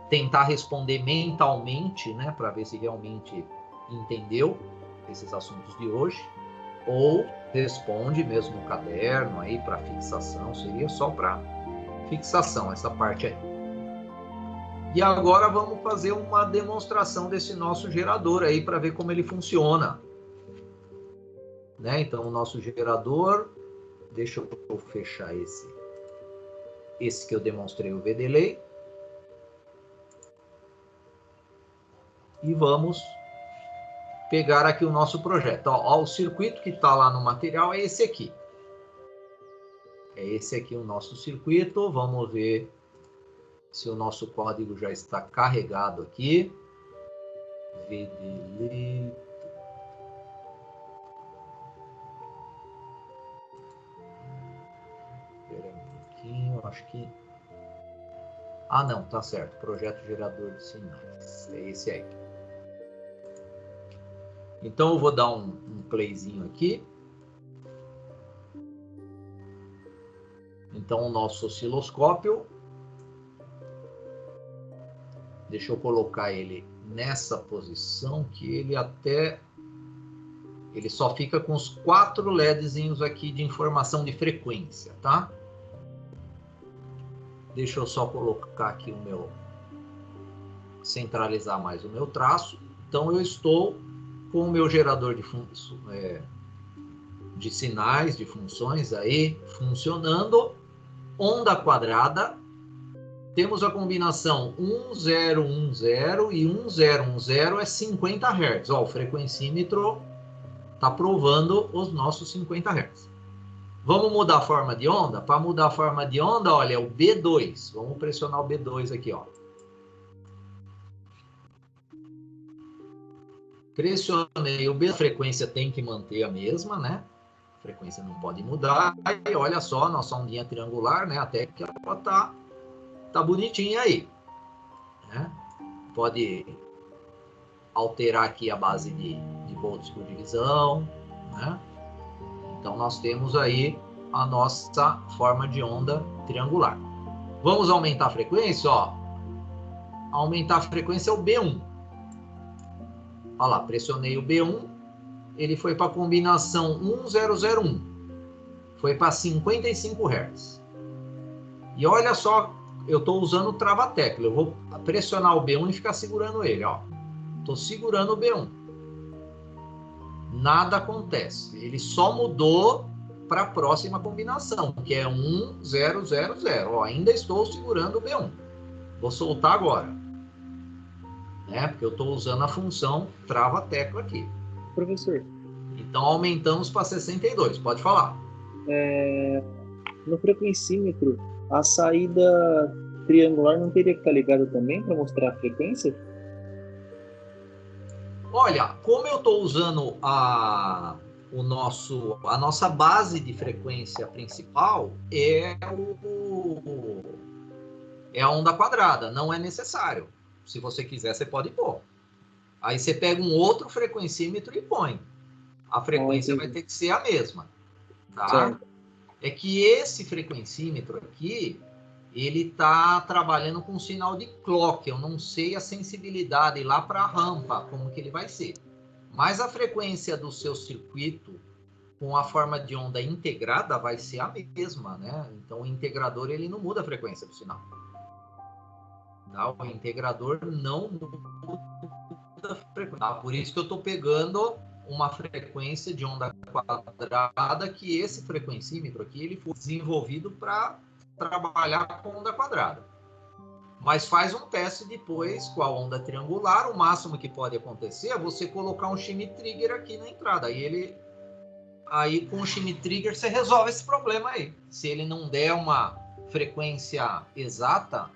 tentar responder mentalmente, né, para ver se realmente entendeu esses assuntos de hoje, ou responde mesmo no caderno aí para fixação, seria só para fixação essa parte aí. E agora vamos fazer uma demonstração desse nosso gerador aí para ver como ele funciona, né? Então o nosso gerador, deixa eu fechar esse que eu demonstrei o VDLE, e vamos pegar aqui o nosso projeto. Ó, o circuito que está lá no material é esse aqui. É esse aqui o nosso circuito. Vamos ver se o nosso código já está carregado aqui. VDLE. Espera um pouquinho, acho que... Ah, não, tá certo. Projeto gerador de sinais. É esse aí. Então eu vou dar um playzinho aqui. Então o nosso osciloscópio, deixa eu colocar ele nessa posição que ele só fica com os 4 LEDzinhos aqui de informação de frequência, tá? Deixa eu só colocar aqui centralizar mais o meu traço. Então eu estou com o meu gerador de sinais, de funções aí funcionando, onda quadrada. Temos a combinação 1010 e 1010 é 50 Hz. Ó, o frequencímetro está provando os nossos 50 Hz. Vamos mudar a forma de onda? Para mudar a forma de onda, olha, é o B2. Vamos pressionar o B2 aqui, ó. Pressionei o B, a frequência tem que manter a mesma, né? A frequência não pode mudar. E olha só, nossa ondinha triangular, né? Até que ela tá bonitinha aí, né? Pode alterar aqui a base de volts por divisão, né? Então nós temos aí a nossa forma de onda triangular. Vamos aumentar a frequência, ó. Aumentar a frequência é o B1. Olha lá, pressionei o B1, ele foi para a combinação 1001. Foi para 55 Hz. E olha só, eu estou usando o trava-tecla. Eu vou pressionar o B1 e ficar segurando ele. Estou segurando o B1. Nada acontece. Ele só mudou para a próxima combinação, que é 1000. Ainda estou segurando o B1. Vou soltar agora. Porque eu estou usando a função trava-tecla aqui. Professor. Então, aumentamos para 62. Pode falar. No frequencímetro, a saída triangular não teria que estar ligada também para mostrar a frequência? Olha, como eu estou usando a nossa base de frequência principal é a onda quadrada, não é necessário. Se você quiser, você pode pôr. Aí você pega um outro frequencímetro e põe. A frequência vai ter que ser a mesma. Tá? Certo. É que esse frequencímetro aqui, ele está trabalhando com sinal de clock. Eu não sei a sensibilidade lá para a rampa, como que ele vai ser. Mas a frequência do seu circuito, com a forma de onda integrada, vai ser a mesma, né? Então, o integrador, ele não muda a frequência do sinal. Tá? O integrador não muda a frequência. Tá? Por isso que eu estou pegando uma frequência de onda quadrada, que esse frequencímetro aqui, ele foi desenvolvido para trabalhar com onda quadrada. Mas faz um teste depois com a onda triangular. O máximo que pode acontecer é você colocar um shimmy trigger aqui na entrada. Aí com o shimmy trigger você resolve esse problema aí. Se ele não der uma frequência exata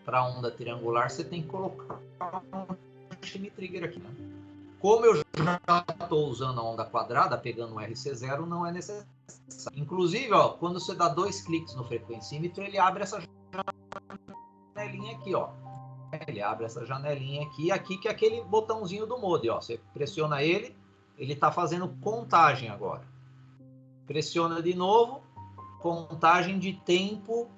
para a onda triangular, você tem que colocar um shimmy trigger aqui, né? Como eu já estou usando a onda quadrada, pegando o RC0, não é necessário. Inclusive, quando você dá 2 cliques no frequencímetro, ele abre essa janelinha aqui, Ele abre essa janelinha aqui que é aquele botãozinho do mode, Você pressiona ele está fazendo contagem agora. Pressiona de novo, contagem de tempo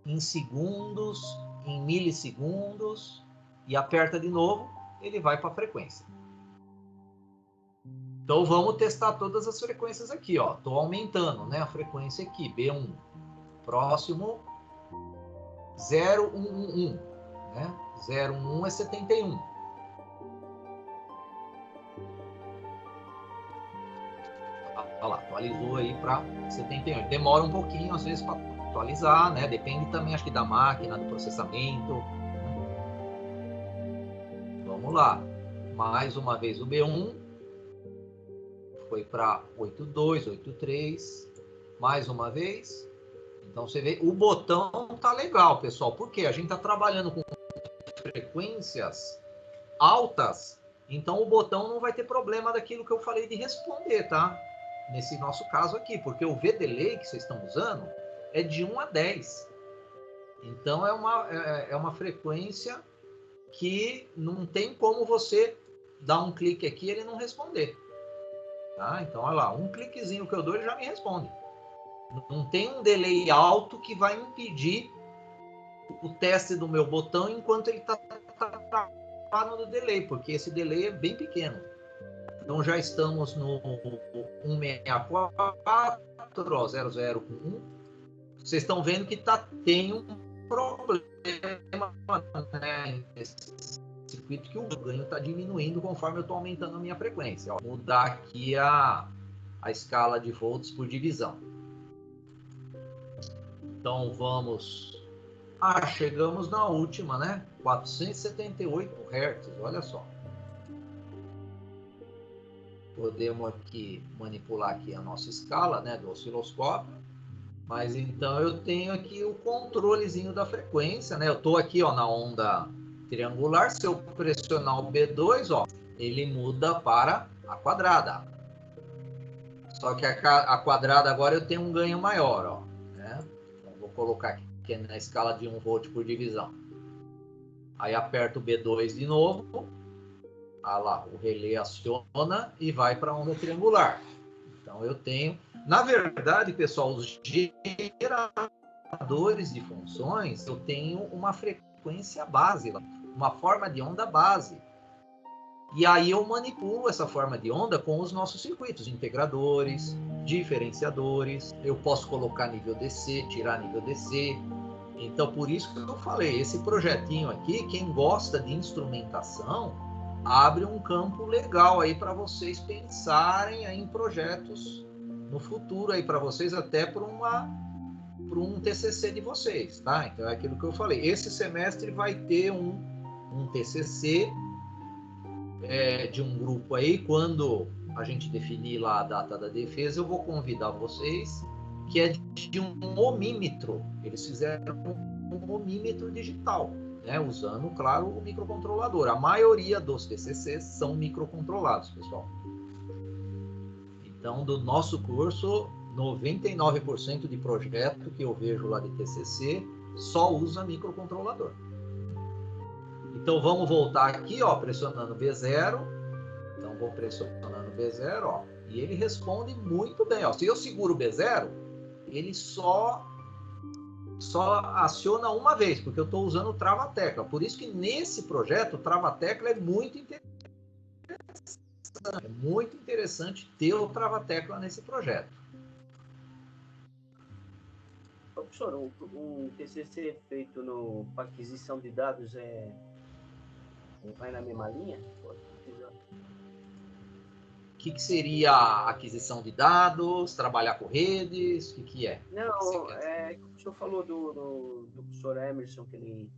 em segundos, em milissegundos, e aperta de novo, ele vai para a frequência. Então, vamos testar todas as frequências aqui, Estou aumentando, né, a frequência aqui, B1. Próximo, 0111, né? 011 é 71. Olha lá, atualizou aí para 71. Demora um pouquinho, às vezes, para atualizar, né? Depende também, acho que, da máquina, do processamento. Vamos lá. Mais uma vez o B1. Foi para 82, 83, mais uma vez. Então você vê, o botão tá legal, pessoal. Por quê? A gente tá trabalhando com frequências altas, então o botão não vai ter problema daquilo que eu falei de responder, tá? Nesse nosso caso aqui, porque o V-Delay que vocês estão usando é de 1 a 10. Então é uma frequência que não tem como você dar um clique aqui e ele não responder. Tá? Então, olha lá, um cliquezinho que eu dou, ele já me responde. Não tem um delay alto que vai impedir o teste do meu botão enquanto ele está no delay, porque esse delay é bem pequeno. Então, já estamos no 164, 00 Vocês estão vendo que tem um problema, né? Esse circuito, que o ganho está diminuindo conforme eu estou aumentando a minha frequência. Vou mudar aqui a escala de volts por divisão. Então vamos... chegamos na última, né? 478 Hz, olha só. Podemos aqui manipular aqui a nossa escala, né, do osciloscópio. Mas então eu tenho aqui o controlezinho da frequência, né? Eu estou aqui, na onda triangular. Se eu pressionar o B2, ele muda para a quadrada. Só que a quadrada agora eu tenho um ganho maior, né? Então, vou colocar aqui na escala de 1 volt por divisão. Aí aperto o B2 de novo. Lá, o relé aciona e vai para a onda triangular. Então eu tenho... Na verdade, pessoal, os geradores de funções, eu tenho uma frequência base, uma forma de onda base. E aí eu manipulo essa forma de onda com os nossos circuitos, integradores, diferenciadores. Eu posso colocar nível DC, tirar nível DC. Então, por isso que eu falei, esse projetinho aqui, quem gosta de instrumentação, abre um campo legal aí para vocês pensarem aí em projetos no futuro aí para vocês, até para um TCC de vocês, tá? Então é aquilo que eu falei. Esse semestre vai ter um TCC de um grupo aí. Quando a gente definir lá a data da defesa, eu vou convidar vocês, que é de um ohmímetro. Eles fizeram um ohmímetro digital, né? Usando, claro, o microcontrolador. A maioria dos TCCs são microcontrolados, pessoal. Então, do nosso curso, 99% de projeto que eu vejo lá de TCC só usa microcontrolador. Então, vamos voltar aqui, ó, pressionando B0. Então, vou pressionando B0, ó, e ele responde muito bem, ó. Se eu seguro o B0, ele só aciona uma vez, porque eu estou usando o trava-tecla. Por isso que nesse projeto, o trava-tecla é muito interessante. É muito interessante ter o trava-tecla nesse projeto. Professor, um TCC feito para aquisição de dados vai na mesma linha? O que seria a aquisição de dados, trabalhar com redes, o que é? Não, o senhor falou do professor Emerson, que ele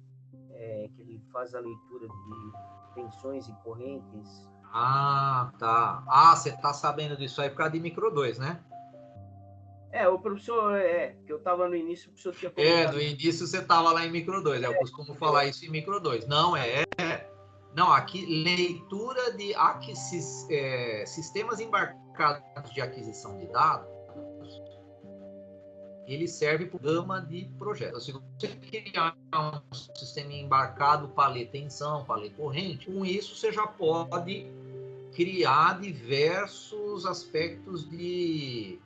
faz a leitura de tensões e correntes. Ah, tá. Ah, você tá sabendo disso aí por causa de micro 2, né? O professor, que eu estava no início, o professor tinha comentado. No início você estava lá em micro 2, eu costumo falar isso em micro 2. Não, Não, aqui, leitura de sistemas embarcados de aquisição de dados, ele serve para gama de projetos. Se você criar um sistema embarcado para ler tensão, para ler corrente, com isso você já pode criar diversos aspectos de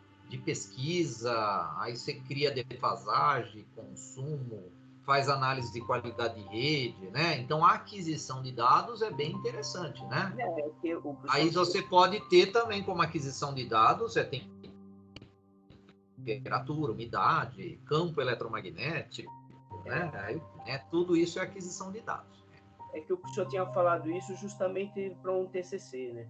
pesquisa. Aí você cria defasagem, consumo, faz análise de qualidade de rede, né? Então, a aquisição de dados é bem interessante, né? Aí você pode ter também como aquisição de dados, tem temperatura, umidade, campo eletromagnético, né? Aí, tudo isso é aquisição de dados. É que o professor tinha falado isso justamente para um TCC, né?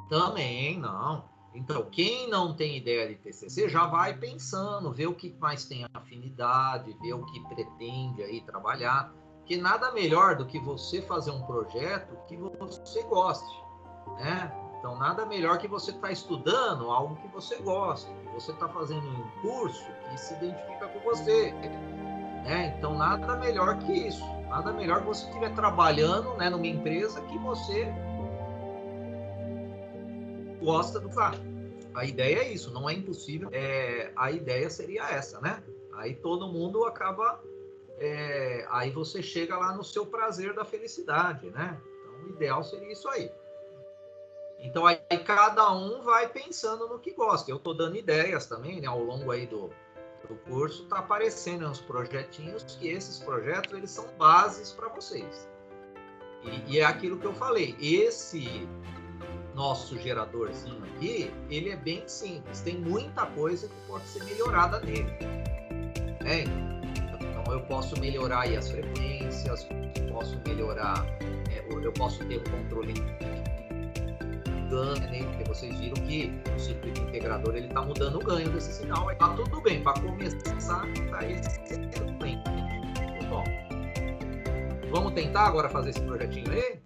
Também, não. Então, quem não tem ideia de TCC já vai pensando, vê o que mais tem afinidade, vê o que pretende aí trabalhar, que nada melhor do que você fazer um projeto que você goste, né? Então, nada melhor que você estar estudando algo que você gosta, que você está fazendo um curso que se identifica com você, né? Então, nada melhor que isso, nada melhor que você estiver trabalhando, né, numa empresa que você gosta do fato. A ideia é isso, não é impossível. A ideia seria essa, né? Aí todo mundo acaba... aí você chega lá no seu prazer da felicidade, né? Então, o ideal seria isso aí. Então, aí cada um vai pensando no que gosta. Eu estou dando ideias também, né? Ao longo aí do curso, está aparecendo uns projetinhos, que esses projetos, eles são bases para vocês. E é aquilo que eu falei. Esse nosso geradorzinho aqui, ele é bem simples, tem muita coisa que pode ser melhorada nele, né? Então eu posso melhorar aí as frequências, posso melhorar, eu posso ter um controle de ganho, né? Porque vocês viram que o circuito integrador, ele está mudando o ganho desse sinal, aí tá tudo bem, para começar, tá excelente. Bom, vamos tentar agora fazer esse projetinho aí?